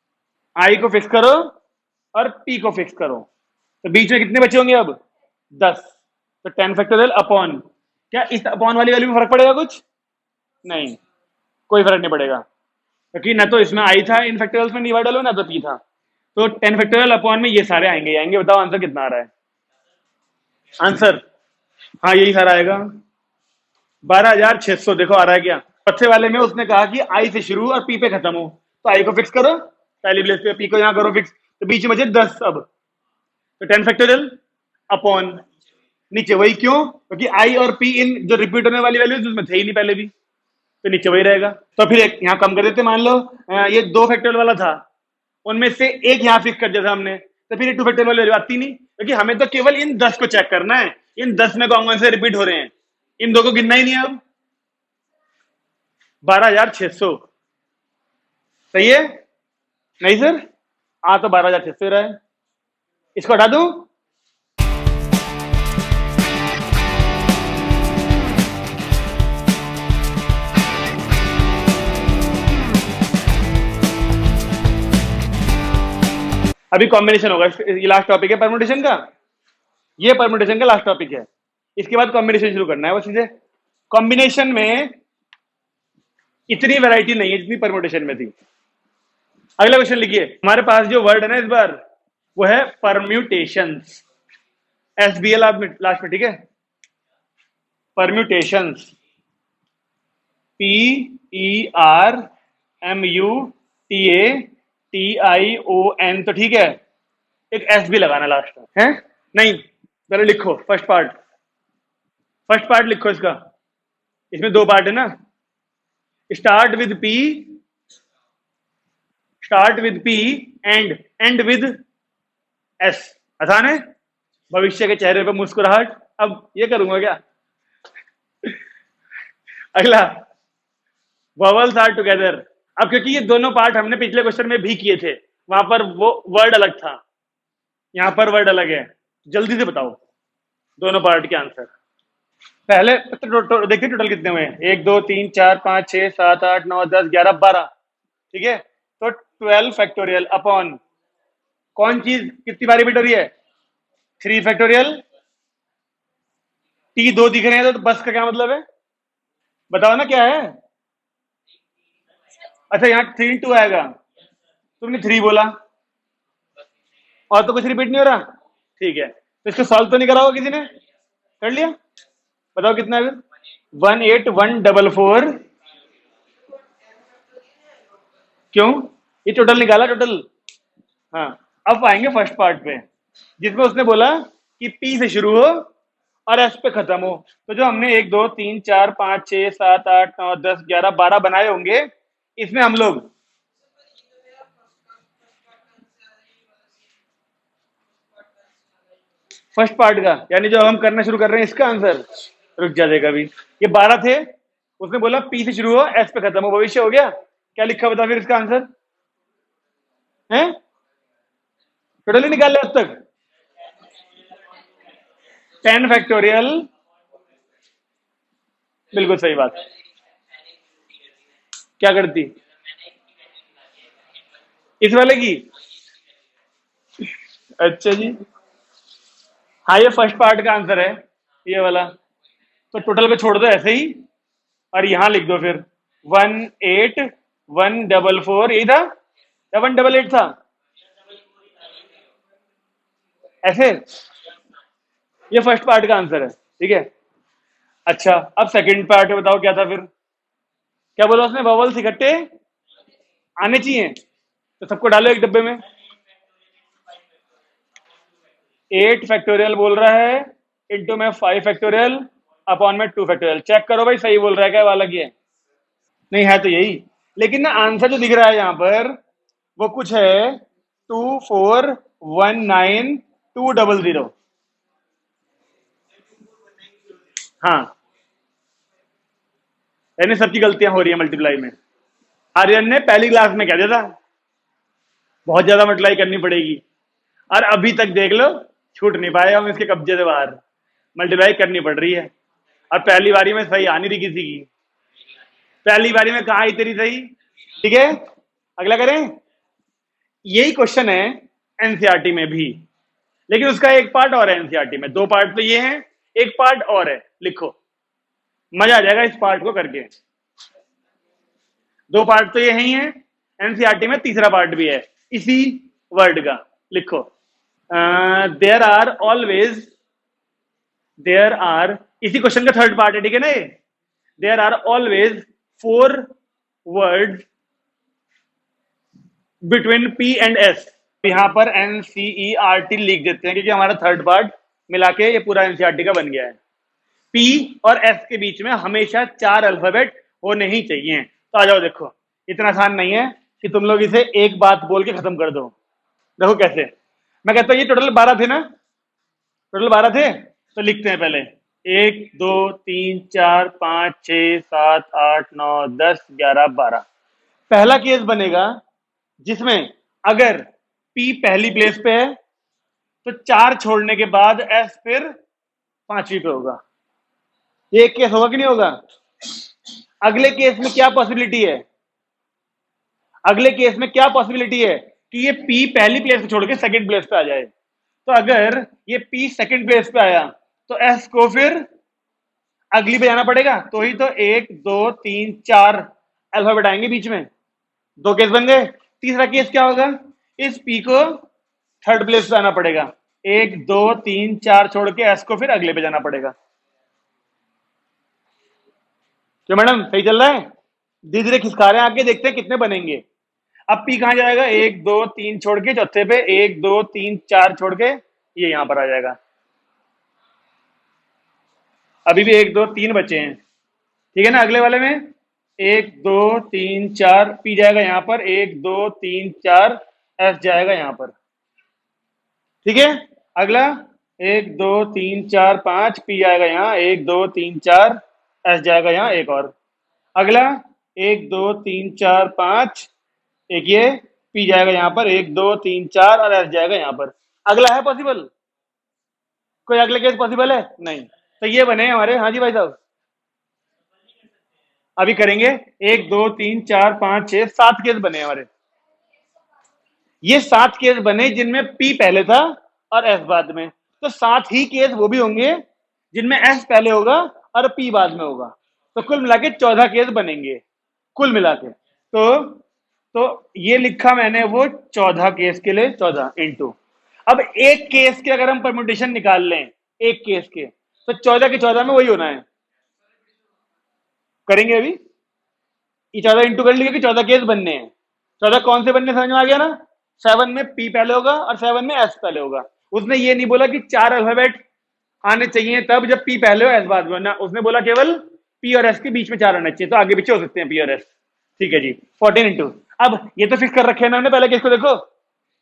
आई को फिक्स करो और पी को फिक्स करो, तो बीच में कितने बचे होंगे अब? 10। तो 10 फैक्टोरियल अपॉन, क्या इस अपॉन वाली वैल्यू में फर्क पड़ेगा कुछ? नहीं, कोई फर्क नहीं पड़ेगा, क्योंकि ना तो इसमें आई था इन फैक्टोरियल्स में डिवाइड वालों, ना तो पी था। तो 10 फैक्टोरियल अपॉन में ये सारे आएंगे आएंगे। बताओ आंसर कितना आ रहा है? आंसर हाँ यही सारा आएगा, 12,600। देखो आ रहा है क्या? चौथे वाले में उसने कहा कि आई से शुरू और पी पे खत्म हो, तो आई को फिक्स करो पहली प्लेस पे, पी को यहां करो फिक्स, तो बीच में बचे 10। अब तो 10 फैक्टोरियल अपॉन नीचे वही, क्यों? क्योंकि आई और पी इन जो रिपीट होने वाली वैल्यूज उसमें थे ही नहीं पहले भी, तो नीचे वही रहेगा। तो फिर एक यहाँ कम कर देते, मान लो ये 2 फैक्टोरियल वाला था, उनमें से एक यहाँ फिक्स कर दिया था हमने, तो फिर ये 2 फैक्टोरियल वाली वैल्यू आती नहीं, क्योंकि हमें तो केवल इन 10 को चेक करना है, इन 10 में कौन कौन से रिपीट हो रहे हैं, इन दो को गिनना ही नहीं है। अब 12,600 सही है? नहीं सर, हाँ तो 12,600 रहा है, इसको हटा दूं? अभी कॉम्बिनेशन होगा, ये लास्ट टॉपिक है परमुटेशन का, ये परमुटेशन का लास्ट टॉपिक है, इसके बाद कॉम्बिनेशन शुरू करना है वो चीजें। कॉम्बिनेशन में इतनी वैरायटी नहीं है जितनी परमुटेशन में थी। अगला क्वेश्चन लिखिए, हमारे पास जो वर्ड है ना इस बार, वो है परम्यूटेशंस, एसबीएल आप लास्ट में, ठीक है? Permutations, P E R M U T A T I O N, तो ठीक है, एक एस भी लगाना लास्ट में है। नहीं पहले लिखो फर्स्ट पार्ट, फर्स्ट पार्ट लिखो इसका, इसमें 2 पार्ट है ना। Start with P, start with P and and with S. आसान है? भविष्य के चेहरे पर मुस्कुराहट। अब ये करूंगा क्या? अगला, वॉवल्स आर टुगेदर। अब क्योंकि ये दोनों पार्ट हमने पिछले क्वेश्चन में भी किए थे, वहां पर वो वर्ड अलग था, यहां पर वर्ड अलग है। जल्दी से बताओ दोनों पार्ट के आंसर। पहले देखिए टोटल कितने हुए हैं, 1 2 3 4 5 6 7 8 9 10 11 12, ठीक है? तो 12 फैक्टोरियल अपॉन कौन चीज कितनी बार रिपीट हो रही है? 3 फैक्टोरियल। टी 2 दिख रहे हैं तो बस का क्या मतलब है? बताओ ना क्या है? अच्छा यहाँ 3 2 आएगा, तुमने 3 बोला और तो कुछ रिपीट नहीं हो रहा, ठीक है? तो इसको सॉल्व तो नहीं करा होगा किसी ने? कर लिया? बताओ कितना है? 18144। क्यों? ये टोटल निकाला, टोटल। हाँ, अब आएंगे फर्स्ट पार्ट पे, जिसमें उसने बोला कि पी से शुरू हो और एस पे खत्म हो, तो जो हमने 1 2 3 4 5 6 7 8 9 10 11 12 बनाए होंगे, इसमें हम लोग फर्स्ट पार्ट का, यानी जो हम करना शुरू कर रहे हैं इसका आंसर, रुक जा देगा अभी, ये 12 थे, उसने बोला पी से शुरू हो एस पे खत्म हो, भविष्य हो गया, क्या लिखा बता फिर इसका आंसर है, टोटल ही निकाल ले अब तक, 10 फैक्टोरियल, बिल्कुल सही बात, क्या करती इस वाले की, अच्छा जी, हाँ ये फर्स्ट पार्ट का आंसर है, ये वाला, तो टोटल पे छोड़ दो ऐसे ही, और यहां लिख दो फिर 1 8 1 4 4, यही था या 1 8 8 था, ऐसे, ये फर्स्ट पार्ट का आंसर है, ठीक है। अच्छा अब सेकंड पार्ट में बताओ क्या था फिर, क्या बोला उसने, बबल्स इकट्ठे आने चाहिए, तो सबको डालो एक डब्बे में, 8 फैक्टोरियल बोल रहा है, इंटू में 5 फैक्टोरियल, अपॉन में 2 फैक्टोरियल, चेक करो भाई सही बोल रहा है क्या, वाला की है, नहीं है तो यही, लेकिन ना आंसर जो दिख रहा है यहाँ पर वो कुछ है 2 4 1 9 2 0 0, हाँ, यानी सबकी गलतियां हो रही है मल्टीप्लाई में, आर्यन ने पहली क्लास में कह दिया था बहुत ज्यादा मल्टीप्लाई करनी पड़ेगी, और अभी तक देख लो छूट नहीं पाए हम इसके कब्जे से बाहर, मल्टीप्लाई करनी पड़ रही है, और पहली बारी में सही आ नहीं रही किसी की, पहली बारी में कहा आई तेरी सही, ठीक है, अगला करें, यही क्वेश्चन है एनसीईआरटी में भी, लेकिन उसका एक पार्ट और है एनसीईआरटी में, 2 पार्ट तो ये हैं, एक पार्ट और है, लिखो, मजा आ जाएगा इस पार्ट को करके, 2 पार्ट तो ये ही है, एनसीईआरटी में तीसरा पार्ट भी है इसी वर्ड का, लिखो, there are always, there are, इसी क्वेश्चन का थर्ड पार्ट है, ठीक है ना ये, there are always 4 words between P and S, यहाँ पर एनसीईआरटी लिख देते हैं क्योंकि हमारा थर्ड पार्ट मिला के ये पूरा एनसीईआरटी का बन गया है, पी और एस के बीच में हमेशा 4 अल्फाबेट होने ही चाहिए, तो आ जाओ देखो, इतना आसान नहीं है कि तुम लोग इसे एक बात बोल के खत्म कर दो, देखो कैसे, मैं कहता हूँ ये टोटल 12 थे ना, टोटल 12 थे, तो लिखते हैं पहले 1 2 3 4 5 6 7 8 9 10 11 12, पहला केस बनेगा जिसमें अगर पी पहली प्लेस पे है तो 4 छोड़ने के बाद एस फिर 5वीं पे होगा, ये एक केस होगा कि नहीं होगा, अगले केस में क्या पॉसिबिलिटी है, अगले केस में क्या पॉसिबिलिटी है कि ये पी पहली प्लेस पे छोड़ के सेकंड प्लेस पे आ जाए, तो अगर ये पी सेकंड प्लेस पे आया तो एस को फिर अगली पे जाना पड़ेगा, तो ही तो 1 2 3 4 अल्फाबेट आएंगे बीच में, 2 केस बन गए, तीसरा केस क्या होगा, इस पी को थर्ड प्लेस पे आना पड़ेगा, 1 2 3 4 छोड़ के एस को फिर अगले पे जाना पड़ेगा, क्यों मैडम सही चल रहा है, धीरे धीरे खिसका रहे हैं, आगे देखते हैं कितने बनेंगे, अब पी कहां जाएगा, 1 2 3 छोड़ के चौथे पे, 1 2 3 4 छोड़ के ये यहां पर आ जाएगा, अभी भी 1 2 3 बचे हैं, ठीक है ना, अगले वाले में 1 2 3 4 पी जाएगा यहां पर, 1 2 3 4 एस जाएगा यहां पर, ठीक है, अगला 1 2 3 4 5 पी जाएगा यहाँ, 1 2 3 4 एस जाएगा यहाँ, एक और, अगला 1 2 3 4 5, एक ये पी जाएगा यहाँ पर, 1 2 3 4 और एस जाएगा यहाँ पर, अगला है पॉसिबल, कोई अगले केस पॉसिबल है नहीं, तो ये बने हमारे, हाँ जी भाई साहब, अभी करेंगे 1 2 3 4 5 6 7 केस बने हमारे, ये 7 केस बने जिनमें पी पहले था और एस बाद में, तो 7 ही केस वो भी होंगे जिनमें एस पहले होगा और पी बाद में होगा, तो कुल मिला के 14 केस बनेंगे, कुल मिला के, तो ये लिखा मैंने वो 14 केस के लिए 14 इंटू, अब एक केस के अगर हम परम्यूटेशन निकाल लें, एक केस के, तो 14 के 14 में वही होना है, करेंगे अभी, ये 14 इंटू कर लीजिए कि 14 केस बनने हैं, 14 कौन से बनने समझ में आ गया ना, 7 में पी पहले होगा और 7 में एस पहले होगा, उसने ये नहीं बोला कि 4 अल्फाबेट आने चाहिए तब जब पी पहले हो एस बाद में, ना उसने बोला केवल पी और एस के बीच में 4 आने चाहिए, तो आगे पीछे हो सकते हैं पी और एस। ठीक है जी, 14 इंटू, अब ये तो फिक्स कर रखे हैं ना हमने पहले, किसको देखो,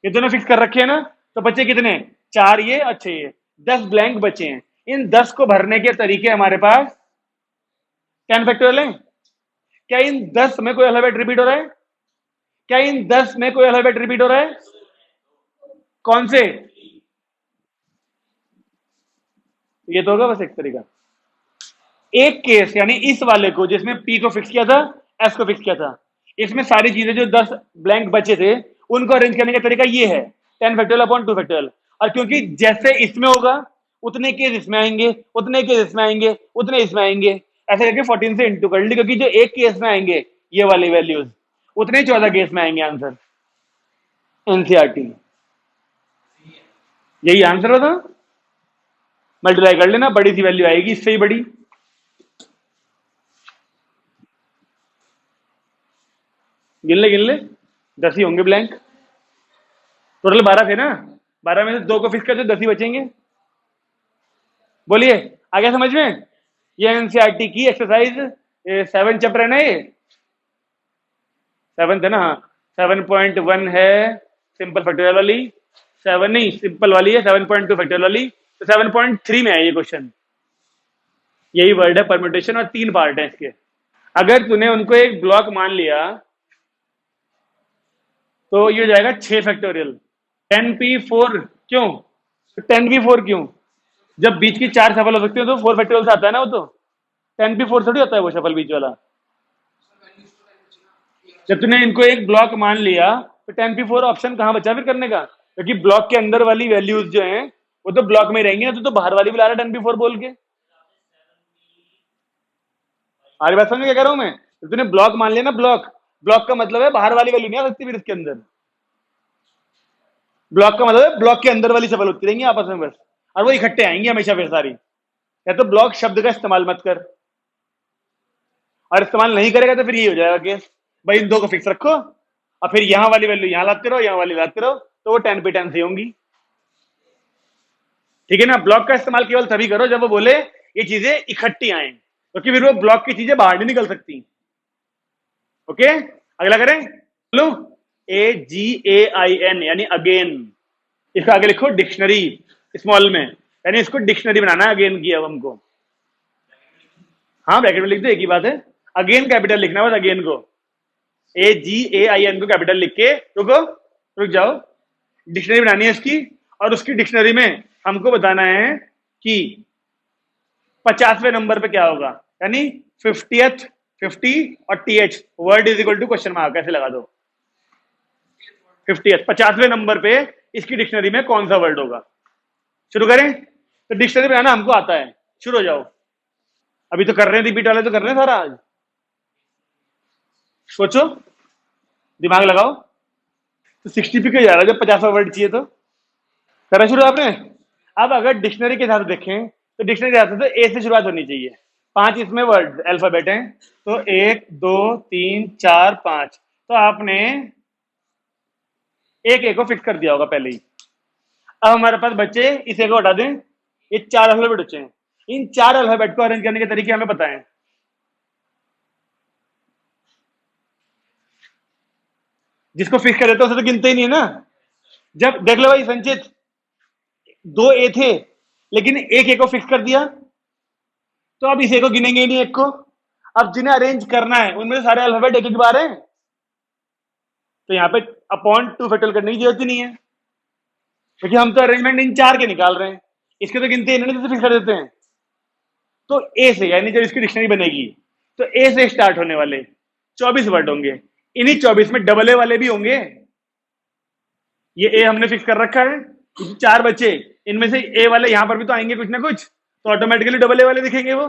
ये दोनों फिक्स कर रखे हैं ना, तो बचे कितने, 4 ये, अच्छे ये, 10 ब्लैंक बचे हैं। इन 10 को भरने के तरीके हमारे पास 10 फैक्टोरियल है। क्या इन 10 में कोई अल्फाबेट रिपीट हो रहा है, क्या इन 10 में कोई अल्फाबेट रिपीट हो रहा है, कौन से, ये तो होगा बस एक तरीका। एक केस यानी इस वाले को जिसमें पी को फिक्स किया था, एस को फिक्स किया था, इसमें सारी चीजें जो 10 ब्लैंक बचे थे उनको अरेंज करने का तरीका ये है, 10 फैक्टोरियल अपॉन 2 फैक्टोरियल। और क्योंकि जैसे इसमें होगा उतने केस इसमें आएंगे, उतने केस इसमें आएंगे, उतने इसमें आएंगे, ऐसे करके 14 से इंटू कर ली, क्योंकि जो एक केस में आएंगे ये वाली वैल्यूज, उतने ही 14 केस में आएंगे आंसर। एनसीईआरटी, यही आंसर होता, मल्टीप्लाई कर लेना, बड़ी सी वैल्यू आएगी, इससे ही बड़ी। गिन ले 10 ही होंगे ब्लैंक, टोटल 12 थे ना, 12 में से 2 को फिक्स कर दो, 10 ही बचेंगे। बोलिए, आ गया समझ में? ये एनसीईआरटी की एक्सरसाइज 7 चैप्टर है ना, ये 7 है ना, हाँ 7.1 है सिंपल फैक्टोरियल वाली, 7 नहीं सिंपल वाली है 7.2 फैक्टोरियल वाली, तो 7.3 में है ये क्वेश्चन। यही वर्ड है परम्यूटेशन, और 3 पार्ट है इसके। अगर तूने उनको एक ब्लॉक मान लिया तो ये हो जाएगा 6 फैक्टोरियल। 10p4 क्यों, 10p4 क्यों, जब बीच की 4 सफल हो सकती है तो 4 फैक्टोरियल से आता है ना, वो तो 10p4 थोड़ी होता है वो सफल बीच वाला। जब तूने इनको एक ब्लॉक मान लिया तो 10p4 ऑप्शन कहां बचा फिर करने का, क्योंकि ब्लॉक के अंदर वाली वैल्यूज जो हैं वो तो ब्लॉक में ही रहेंगी ना, तो बाहर वाली भी ला रहा है 10p4 बोल के। हमारी बात समझ क्या कह रहा हूं मैं, तो तूने ब्लॉक मान लिया ना, ब्लॉक, ब्लॉक का मतलब है बाहर वाली वैल्यू नहीं आ सकती फिर इसके अंदर, ब्लॉक का मतलब है ब्लॉक के अंदर वाली सफल होती रहेंगी आपस में बस, और वो इकट्ठे आएंगी हमेशा फिर सारी। या तो ब्लॉक शब्द का इस्तेमाल मत कर, और इस्तेमाल नहीं करेगा तो फिर ये हो जाएगा केस, भाई इन 2 को फिक्स रखो और फिर यहां वाली वैल्यू यहां लाते रहो, यहां वाली लाते रहो, तो वो 10 पे 10 से होंगी। ठीक है ना, ब्लॉक का इस्तेमाल केवल तभी करो जब वो बोले ये चीजें इकट्ठी आए, क्योंकि फिर वो ब्लॉक की चीजें बाहर नहीं निकल सकती। ओके, अगला करें, लो, AGAIN यानी अगेन, इसका आगे लिखो डिक्शनरी स्मॉल में, यानी इसको डिक्शनरी बनाना है अगेन की, अब हमको, हाँ ब्रैकेट में लिख दो, एक ही बात है, अगेन कैपिटल लिखना है बस, अगेन को AGAIN को कैपिटल लिख के, रुको रुक जाओ, डिक्शनरी बनानी है इसकी, और उसकी डिक्शनरी में हमको बताना है कि 50वें नंबर पे क्या होगा, यानी 50th, 50 और TH word is equal to question mark, ऐसे लगा दो, 50th 50वें नंबर पे इसकी डिक्शनरी में कौन सा वर्ड होगा। शुरू करें, तो डिक्शनरी बनाना हमको आता है, शुरू हो जाओ, अभी तो कर रहे हैं, रिपीट वाले तो कर रहे हैं सारा आज, सोचो, दिमाग लगाओ, तो 60 पे क्यों जा रहा है जब 50वां वर्ड चाहिए, तो करा शुरू आपने। अब अगर डिक्शनरी के हिसाब से देखें तो डिक्शनरी के हिसाब से ए से शुरुआत होनी चाहिए, 5 इसमें वर्ड अल्फाबेट हैं, तो 1 2 3 4 5, तो आपने एक ए को फिक्स कर दिया होगा पहले ही। अब हमारे पास बच्चे, इस ए को हटा दें, ये 4 अल्फाबेट बचे हैं, इन 4 अल्फाबेट को अरेंज करने के तरीके हमें बताएं। जिसको फिक्स कर देते उसे तो गिनते ही नहीं है ना, जब देख लो भाई संचित, 2 ए थे लेकिन एक ए को फिक्स कर दिया, तो अब इस ए को गिनेंगे ही नहीं एक को, अब जिन्हें अरेंज करना है उनमें सारे अल्फाबेट एक एक बार हैं, तो यहाँ पे अपॉन 2 फैक्टोरियल करने की जरूरत ही नहीं है, क्योंकि हम तो अरेंजमेंट इन 4 के निकाल रहे हैं, इसके तो गिनते इन्होंने तो फिक्स कर देते हैं। तो ए से, यानी जब इसकी डिक्शनरी बनेगी तो ए से स्टार्ट होने वाले 24 वर्ड होंगे, इन्हीं 24 में डबल ए वाले भी होंगे, ये ए हमने फिक्स कर रखा है, 4 बच्चे, इनमें से ए वाले यहां पर भी तो आएंगे कुछ ना कुछ, तो ऑटोमेटिकली डबल ए वाले दिखेंगे वो,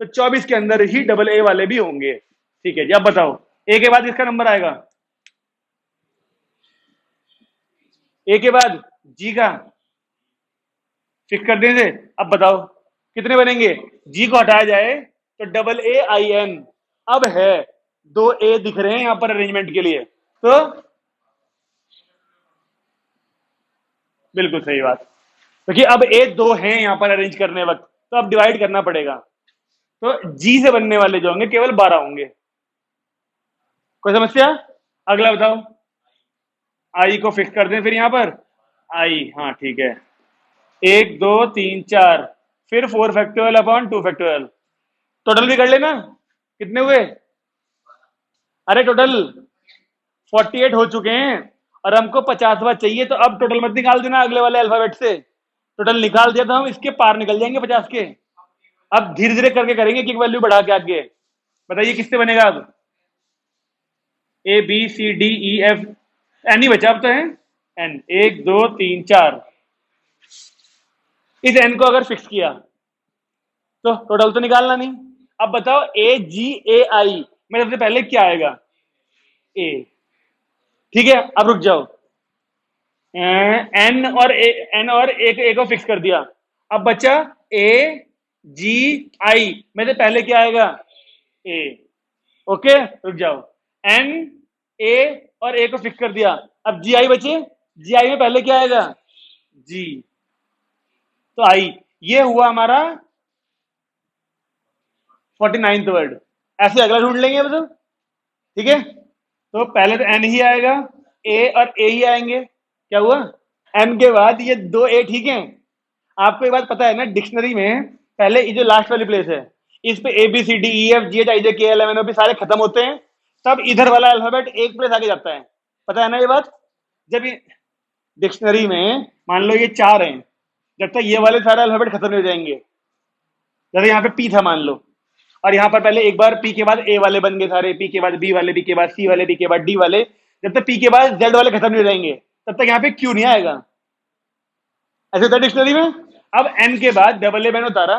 तो 24 के अंदर ही डबल ए वाले भी होंगे। ठीक है जी, अब बताओ ए के बाद किसका नंबर आएगा, ए के बाद जी का, फिक्स कर देने से। अब बताओ कितने बनेंगे, जी को हटाया जाए तो AAIN, अब है 2 ए दिख रहे हैं यहां पर अरेंजमेंट के लिए, तो बिल्कुल सही बात, क्योंकि अब ए दो हैं यहां पर अरेंज करने वक्त, तो अब डिवाइड करना पड़ेगा। तो जी से बनने वाले जो होंगे केवल 12 होंगे। कोई समस्या? अगला बताओ। आई को फिक्स कर दें फिर यहां पर। आई, हाँ ठीक है। 1 2 3 4, फिर 4 फैक्टोरियल अपॉन 2 फैक्टोरियल। टोटल भी कर लेना, कितने हुए? अरे टोटल 48 हो चुके हैं और हमको 50वां चाहिए, तो अब टोटल मत निकाल देना अगले वाले अल्फाबेट से। टोटल निकाल दिया तो हम इसके पार निकल जाएंगे 50 के। अब धीरे धीरे करके करेंगे कि वैल्यू बढ़ा के आगे। बताइए किससे बनेगा अब? A B C D E F, N ही बचा अब तो है। एन, 1 2 3 4। इस एन को अगर फिक्स किया तो टोटल तो निकालना नहीं। अब बताओ ए जी ए आई में सबसे पहले क्या आएगा? ए। ठीक है, अब रुक जाओ। एन और ए को फिक्स कर दिया। अब बचा ए जी आई में से पहले क्या आएगा? ए। ओके, रुक जाओ। एन, ए और ए को फिक्स कर दिया। अब जी आई बचे। जी आई में पहले क्या आएगा? जी। तो आई, ये हुआ हमारा 49th वर्ड। ऐसे अगला ढूंढ लेंगे अब तो। ठीक है, तो पहले तो एन ही आएगा, ए और ए ही आएंगे। क्या हुआ? एन के बाद ये दो ए, ठीक है। आपको ये बात पता है ना, डिक्शनरी में पहले ये जो लास्ट वाली प्लेस है इस पे A B C D E F G H I J K L M N O P सारे खत्म होते हैं, तब इधर वाला अल्फाबेट एक प्लेस आगे जाता है। पता है ना ये बात? जब ये डिक्शनरी में मान लो ये 4 हैं, जब तक ये वाले सारे अल्फाबेट खत्म नहीं हो जाएंगे। जैसे यहाँ पे पी था मान लो, और यहाँ पर पहले एक बार पी के बाद ए वाले बन गए सारे, पी के बाद बी वाले, बी के बाद सी वाले, बी के बाद डी वाले, जब तक पी के बाद जेड वाले खत्म नहीं हो जाएंगे तब तक यहाँ पे क्यू नहीं आएगा। ऐसे होता है डिक्शनरी में। अब एन के बाद डबल ए मैंने उतारा।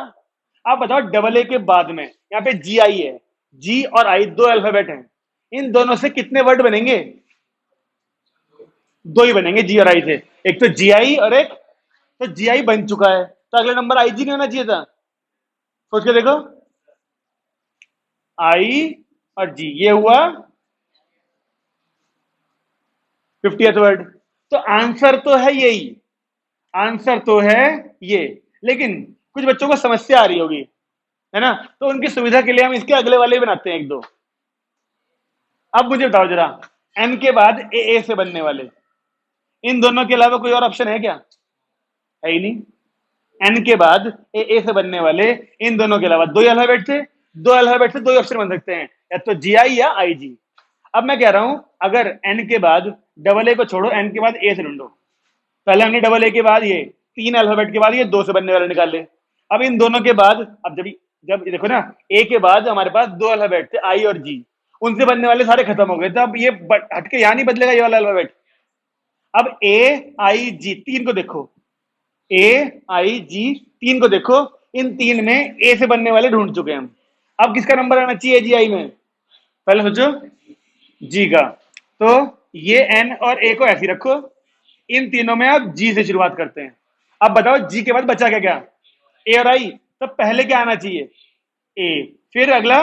आप बताओ डबल ए के बाद में यहाँ पे जी आई है, जी और आई दो अल्फाबेट हैं, इन दोनों से कितने वर्ड बनेंगे? दो ही बनेंगे जी और आई से। एक तो जी आई और एक, तो जी आई बन चुका है, तो अगला नंबर आई जी नहीं होना चाहिए था? सोच के देखो, आई और जी, ये हुआ 50th वर्ड। तो आंसर तो है यही, आंसर तो है ये, लेकिन कुछ बच्चों को समस्या आ रही होगी, है ना, तो उनकी सुविधा के लिए हम इसके अगले वाले बनाते हैं एक दो। अब मुझे बताओ जरा, एन के बाद ए से बनने वाले, इन दोनों के अलावा कोई और ऑप्शन है क्या? है ही नहीं। एन के बाद ए से बनने वाले इन दोनों के अलावा दो अल्फाबेट से, दो अल्फाबेट से दो ऑप्शन बन सकते हैं, या तो जी आई या आई जी। अब मैं कह रहा हूं अगर एन के बाद डबल ए को छोड़ो, एन के बाद ए से ढूंढो। पहले हमने डबल ए के बाद ये 3 अल्फाबेट के बाद ये 2 से बनने वाले निकाल ले। अब इन दोनों के बाद, अब जब जब देखो ना, ए के बाद हमारे पास दो अल्फाबेट थे आई और जी, उनसे बनने वाले सारे खत्म हो गए, तो अब ये हटके यहां नहीं बदलेगा ये वाला अल्फाबेट। अब ए आई जी तीन को देखो, ए आई जी तीन को देखो, इन तीन में ए से बनने वाले ढूंढ चुके हैं हम। अब किसका नंबर आना चाहिए जी आई में? पहले सोचो, जी का। तो ये एन और ए को ऐसे ही रखो, इन तीनों में आप जी से शुरुआत करते हैं। अब बताओ जी के बाद बचा क्या क्या? ए और आई, तो पहले क्या आना चाहिए? ए। फिर अगला,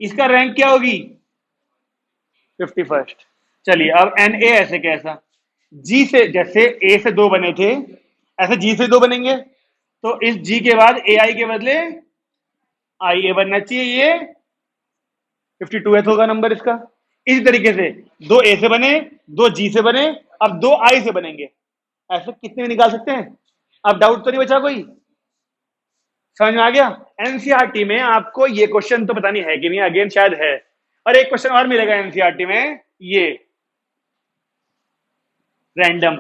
इसका रैंक क्या होगी? 51st। चलिए अब एन ए ऐसे कैसा? जी से, जैसे ए से दो बने थे ऐसे जी से दो बनेंगे, तो इस जी के बाद ए आई के बदले आई ए बनना चाहिए, ये 52th होगा नंबर इसका। इसी तरीके से दो ए से बने, दो जी से बने, अब दो आई से बनेंगे। ऐसे कितने भी निकाल सकते हैं। अब डाउट तो नहीं बचा कोई? समझ में आ गया? एनसीईआरटी में आपको ये क्वेश्चन तो पता नहीं है कि नहीं, अगेन शायद है, और एक क्वेश्चन और मिलेगा एनसीईआरटी में, ये रैंडम।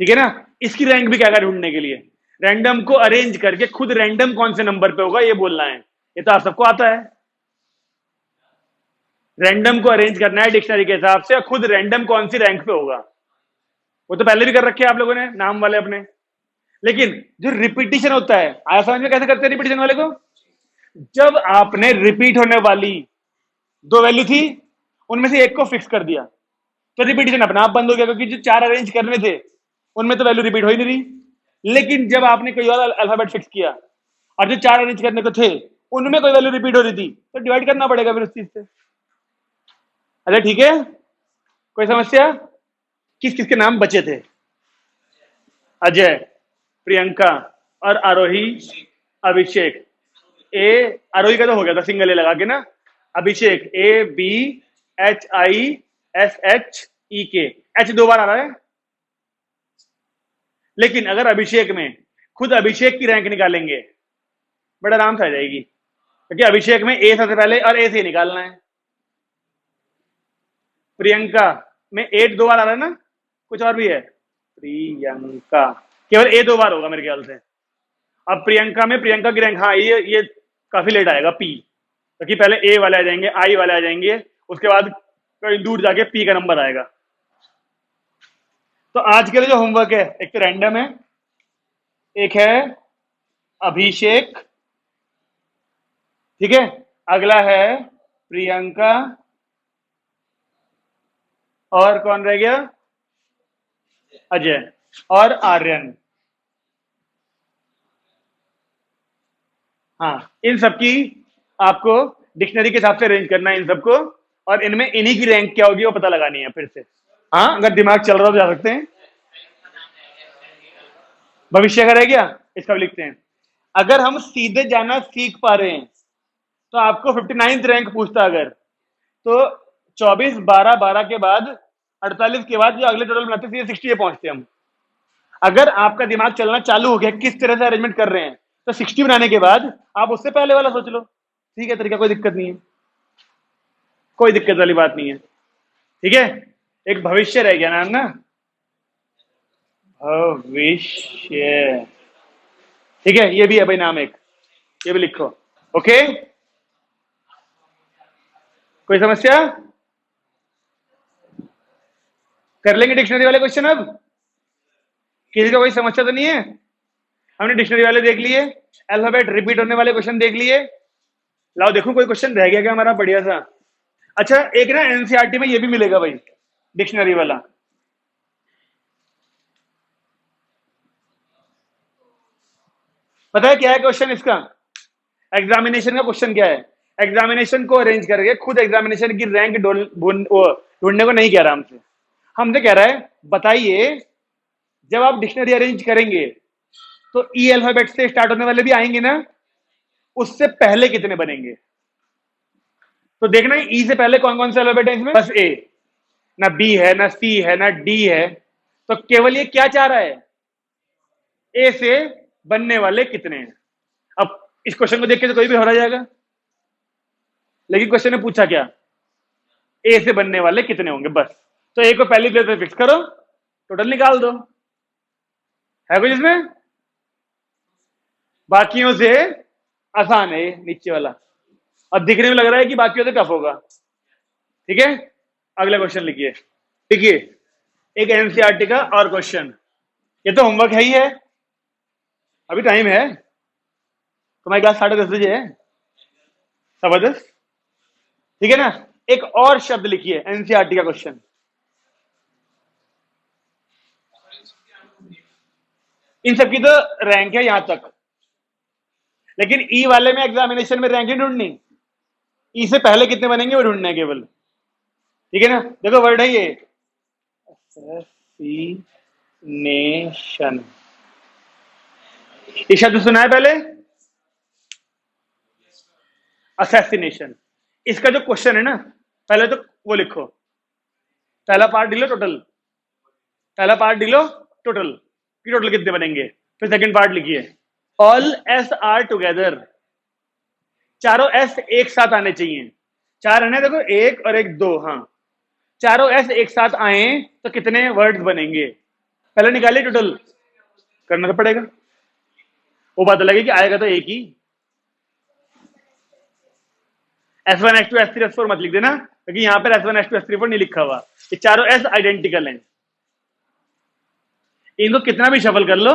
ठीक है ना, इसकी रैंक भी क्या क्या ढूंढने के लिए, रैंडम को अरेंज करके खुद रैंडम कौन से नंबर पे होगा ये बोलना है। ये तो आप सबको आता है, रैंडम को अरेंज करना है डिक्शनरी के हिसाब से, और खुद रैंडम कौन सी रैंक पे होगा। वो तो पहले भी कर रखे हैं आप लोगों ने नाम वाले अपने। लेकिन जो रिपीटिशन होता है, आया समझ में कैसे करते हैं रिपीटिशन वाले को? जब आपने रिपीट होने वाली दो वैल्यू थी, उनमें से एक को फिक्स कर दिया, तो रिपीटिशन अपने आप बंद हो गया, क्योंकि जो चार अरेंज करने थे उनमें तो वैल्यू रिपीट हो ही नहीं रही। लेकिन जब आपने कोई और अल्फाबेट फिक्स किया और जो चार अरेंज करने को थे उनमें कोई वैल्यू रिपीट हो रही थी, तो डिवाइड करना पड़ेगा फिर उस चीज से। अच्छा ठीक है, कोई समस्या? किस किस के नाम बचे थे? अजय, प्रियंका और आरोही अभिषेक। ए आरोही का तो हो गया था सिंगल ए लगा के ना। अभिषेक ABHISHEK, एच 2 बार आ रहा है। लेकिन अगर अभिषेक में खुद अभिषेक की रैंक निकालेंगे बड़ा आराम से आ जाएगी, क्योंकि अभिषेक में ए सबसे पहले और ए से निकालना है। प्रियंका में ए 2 बार आ रहा है ना, कुछ और भी है। प्रियंका केवल ए 2 बार होगा मेरे ख्याल से। अब प्रियंका में प्रियंका की रैंक, हाँ ये काफी लेट आएगा पी, क्योंकि पहले ए वाले आ जाएंगे, आई वाले आ जाएंगे, उसके बाद कहीं दूर जाके पी का नंबर आएगा। तो आज के लिए जो होमवर्क है, एक तो रैंडम है, एक है अभिषेक, ठीक है, अगला है प्रियंका, और कौन रह गया? अजय और आर्यन। हाँ, इन सबकी आपको डिक्शनरी के हिसाब से अरेंज करना है इन सबको, और इनमें इन्हीं की रैंक क्या होगी वो पता लगानी है फिर से। हाँ, अगर दिमाग चल रहा हो तो जा सकते हैं। भविष्य का रह गया, इसका भी लिखते हैं। अगर हम सीधे जाना सीख पा रहे हैं तो आपको 59th रैंक पूछता, अगर तो 24 12 12 के बाद 48 के बाद जो अगले टोटल बनाते सीधे 60 पे पहुंचते हम। अगर आपका दिमाग चलना चालू हो गया किस तरह से अरेंजमेंट कर रहे हैं, तो 60 बनाने के बाद आप उससे पहले वाला सोच लो, ठीक है, तरीका कोई दिक्कत नहीं है, कोई दिक्कत वाली बात नहीं है, ठीक है। एक भविष्य रह गया नाम ना, भविष्य, ठीक है, ये भी है भाई नाम एक, ये भी लिखो, ओके। कोई समस्या? कर लेंगे डिक्शनरी वाले क्वेश्चन अब। किसी का कोई समस्या तो नहीं है? हमने डिक्शनरी वाले देख लिए, अल्फाबेट रिपीट होने वाले क्वेश्चन देख लिए। लाओ देखो कोई क्वेश्चन रह गया क्या हमारा बढ़िया सा। अच्छा, एक ना एनसीईआरटी में ये भी मिलेगा भाई, डिक्शनरी वाला। पता है क्या है क्वेश्चन इसका? एग्जामिनेशन का क्वेश्चन क्या है? एग्जामिनेशन को अरेंज करके खुद एग्जामिनेशन की रैंक ढूंढने को नहीं कह रहा हमसे। हमसे कह रहा है बताइए जब आप डिक्शनरी अरेंज करेंगे तो ई अल्फाबेट से स्टार्ट होने वाले भी आएंगे ना, उससे पहले कितने बनेंगे? तो देखना ई से पहले कौन कौन से अल्फाबेट है इसमें? बस ए, ना बी है, ना सी है, ना डी है। तो केवल ये क्या चाह रहा है? ए से बनने वाले कितने हैं। अब इस क्वेश्चन को देख के तो कोई भी हरा जाएगा, लेकिन क्वेश्चन ने पूछा क्या? ए से बनने वाले कितने होंगे, बस। तो ए को पहली प्लेस पे फिक्स करो, टोटल निकाल दो। है कुछ इसमें? बाकियों से आसान है ये नीचे वाला, अब दिखने में लग रहा है कि बाकियों से टफ होगा, ठीक है। अगला क्वेश्चन लिखिए, देखिए एक एनसीईआरटी का और क्वेश्चन। ये तो होमवर्क है ही है, अभी टाइम है, तुम्हारी क्लास 10:30 बजे है, 10:15, ठीक है ना। एक और शब्द लिखिए एनसीईआरटी का क्वेश्चन। इन सबकी तो रैंक है यहां तक, लेकिन ई वाले में एग्जामिनेशन में रैंक नहीं ढूंढनी, ई से पहले कितने बनेंगे वो ढूंढना है केवल, ठीक है ना। देखो वर्ड है ये असैसिनेशन, ये शब्द सुना है पहले? असैसिनेशन, इसका जो क्वेश्चन है ना, पहले तो वो लिखो, पहला पार्ट ढीलो टोटल, पहला पार्ट ढीलो टोटल कि टोटल कितने बनेंगे। फिर सेकंड पार्ट लिखिए, ऑल एस आर टुगेदर, चारों एस एक साथ आने चाहिए। चार है ना, देखो एक और एक दो, हाँ, चारों एस एक साथ आए तो कितने वर्ड्स बनेंगे। पहले निकालिए टोटल, करना तो पड़ेगा, वो बात अलग है कि आएगा तो एक ही। S1 S2 S3 S4 मत लिख देना, क्योंकि यहां पर S1 S2 S3 S4 नहीं लिखा हुआ, ये चारों एस आइडेंटिकल हैं। इनको कितना भी शफल कर लो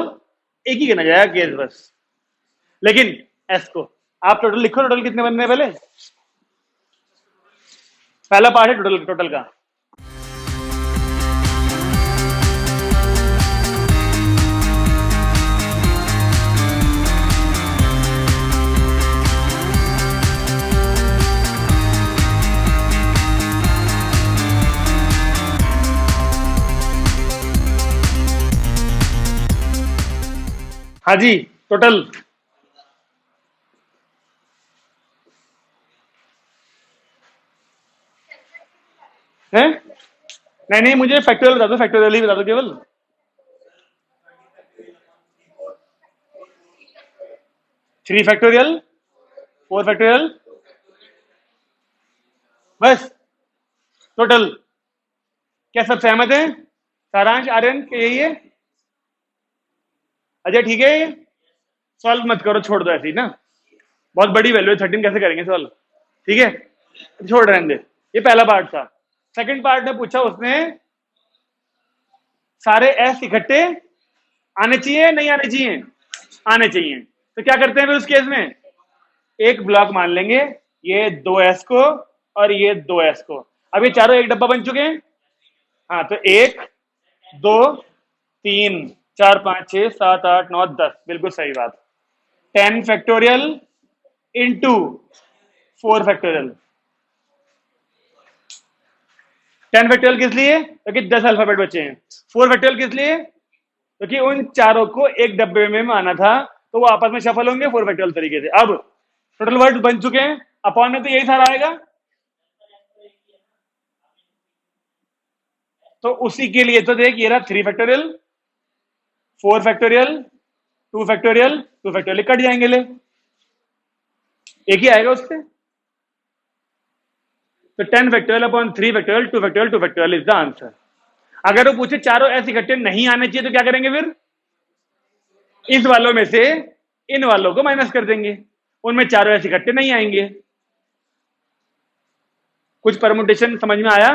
एक ही गिना जाएगा केस बस। लेकिन एस को आप टोटल लिखो, टोटल कितने बनने हैं पहले, पहला पार्ट है टोटल का। हाँ जी, टोटल। है नहीं नहीं, मुझे फैक्टोरियल बता दो, फैक्टोरियल ही बता दो केवल। 3 फैक्टोरियल, 4 फैक्टोरियल, बस टोटल। क्या सब सहमत हैं? सारांश, आर्यन के यही है? अजय ठीक है ये? सॉल्व मत करो, छोड़ दो ऐसे ही ना। बहुत बड़ी वैल्यू है 13, कैसे करेंगे सॉल्व? ठीक है, छोड़ रहने दे। ये पहला पार्ट था। सेकंड पार्ट में पूछा उसने, सारे एस इकट्ठे आने चाहिए नहीं आने चाहिए? आने चाहिए। तो क्या करते हैं फिर उस केस में? एक ब्लॉक मान लेंगे, ये 2s को और ये 2s को। अब ये चारों एक डब्बा बन चुके हैं। हाँ, तो 1 2 3 4 5 6 7 8 9 10, बिल्कुल सही बात। 10 फैक्टोरियल इंटू 4 फैक्टोरियल। 10 फैक्टोरियल किस लिए? क्योंकि 10 अल्फाबेट बचे हैं। 4 फैक्टोरियल किस लिए? क्योंकि उन चारों को एक डब्बे में आना था, तो वो आपस में शफल होंगे 4 फैक्टोरियल तरीके से। अब टोटल वर्ड बन चुके हैं, अपॉन में तो यही सारा आएगा। तो उसी के लिए तो देख, ये रहा 3 factorial, 4 factorial, 2 factorial, 2 factorial cut जाएंगे, ले एक ही आएगा उससे। तो 10 factorial upon 3 factorial, 2 factorial, 2 factorial is the answer. अगर वो पूछे चारों ऐसे इकट्ठे नहीं आने चाहिए तो क्या करेंगे फिर? इस वालों में से इन वालों को माइनस कर देंगे, उनमें चारों ऐसे इकट्ठे नहीं आएंगे। कुछ परमुटेशन समझ में आया?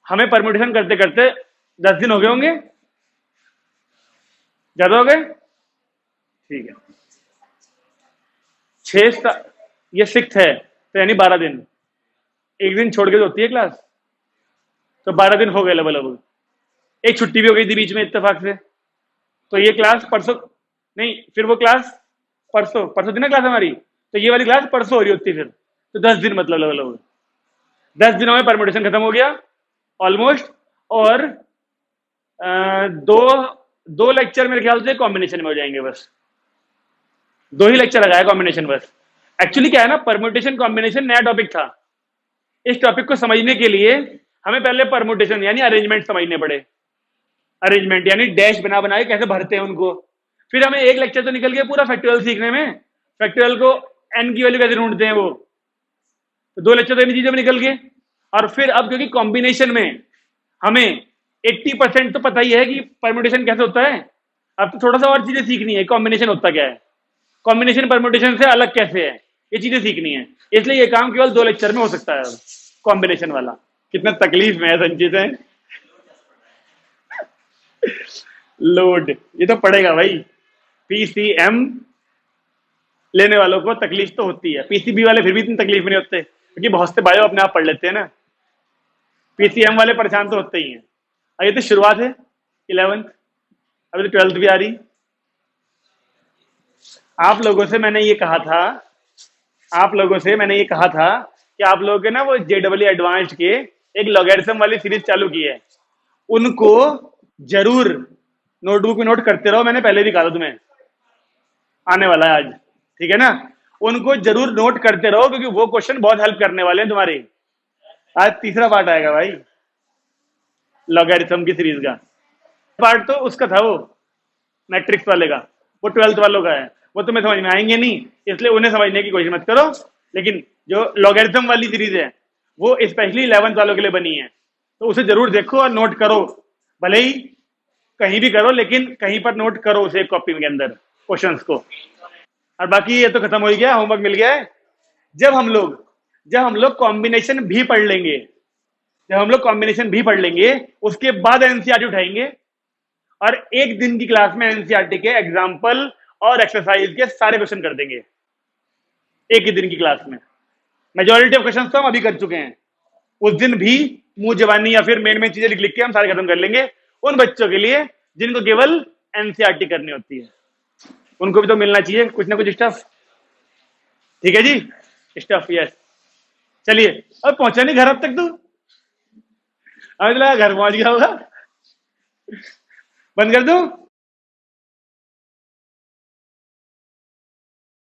हमें परमुटेशन करते करते 10 दिन हो गए होंगे, ज्यादा हो गए। ठीक है, ये 6 है, तो यानी 12 दिन। एक दिन छोड़ के तो होती है क्लास, तो 12 दिन हो गए लगभग। एक छुट्टी भी हो गई थी बीच में इत्तेफाक से। तो ये क्लास परसों नहीं, फिर वो क्लास परसों, परसों थी ना क्लास हमारी, तो ये वाली क्लास परसों हो रही होती फिर। तो 10 दिन मतलब लगभग 10 दिनों में परमुटेशन खत्म हो गया ऑलमोस्ट। और दो दो लेक्चर मेरे ख्याल से कॉम्बिनेशन में हो जाएंगे बस। 2 ही लेक्चर लगाया कॉम्बिनेशन बस। एक्चुअली क्या है ना, परमुटेशन कॉम्बिनेशन नया टॉपिक था। इस टॉपिक को समझने के लिए हमें पहले परमुटेशन यानी अरेंजमेंट समझने पड़े। अरेंजमेंट यानी डैश बना बना के कैसे भरते हैं उनको। फिर हमें एक लेक्चर तो निकल गया पूरा फैक्टोरियल सीखने में, फैक्टोरियल को एन की वैल्यू कैसे ढूंढते हैं वो। तो 2 लेक्चर तो इन चीजों में निकल गए। और फिर अब क्योंकि कॉम्बिनेशन में हमें 80% तो पता ही है कि परमुटेशन कैसे होता है, अब तो थोड़ा सा और चीजें सीखनी है, कॉम्बिनेशन होता क्या है, कॉम्बिनेशन परमुटेशन से अलग कैसे है, ये चीजें सीखनी है। इसलिए ये काम केवल 2 लेक्चर में हो सकता है कॉम्बिनेशन वाला। कितना तकलीफ में है संचित है। लोड ये तो पड़ेगा भाई। पीसीएम लेने वालों को तकलीफ तो होती है, पीसीबी वाले फिर भी इतनी तकलीफ नहीं होते, क्योंकि बहुत से बायो अपने आप पढ़ लेते हैं ना। पीसीएम वाले परेशान तो होते ही हैं। और ये तो शुरुआत है 11th, अभी तो 12th भी आ रही। आप लोगों से मैंने ये कहा था, आप लोगों से मैंने ये कहा था कि आप लोगों के ना वो जेडब्ल्यू एडवांस्ड के एक लॉगरिथम वाली सीरीज चालू की है, उनको जरूर नोटबुक में नोट करते रहो। मैंने पहले भी कहा था तुम्हें, आने वाला है आज, ठीक है ना। उनको जरूर नोट करते रहो, क्योंकि वो क्वेश्चन बहुत हेल्प करने वाले हैं तुम्हारे। आज तीसरा पार्ट आएगा भाई लॉगरिथम की सीरीज का। पार्ट तो उसका था वो मैट्रिक्स वाले का, वो 12th वालों का है, वो तुम्हें समझ में आएंगे नहीं, इसलिए उन्हें समझने की कोशिश मत करो। लेकिन जो लॉगरिथम वाली सीरीज है वो स्पेशली 11th वालों के लिए बनी है, तो उसे जरूर देखो और नोट करो। भले ही कहीं भी करो, लेकिन कहीं पर नोट करो उसे कॉपी के अंदर क्वेश्चंस को। और बाकी ये तो खत्म हो गया, होमवर्क मिल गया है। जब हम लोग जब हम लोग कॉम्बिनेशन भी पढ़ लेंगे, जब हम लोग कॉम्बिनेशन भी पढ़ लेंगे, उसके बाद एनसीईआरटी उठाएंगे और एक दिन की क्लास में एनसीईआरटी के एग्जाम्पल और एक्सरसाइज के सारे क्वेश्चन कर देंगे एक ही दिन की क्लास में। मेजोरिटी ऑफ क्वेश्चन तो हम अभी कर चुके हैं। उस दिन भी मुंह जवानी या फिर मेन मेन चीजें लिख लिख के हम सारे खत्म कर लेंगे, उन बच्चों के लिए जिनको केवल एनसीईआरटी करनी होती है। उनको भी तो मिलना चाहिए कुछ ना कुछ स्टफ। ठीक है जी, स्टफ, यस। चलिए, अब पहुंचा नहीं घर अब तक तो, अब लगा घर पहुंच गया होगा। बंद कर दूं?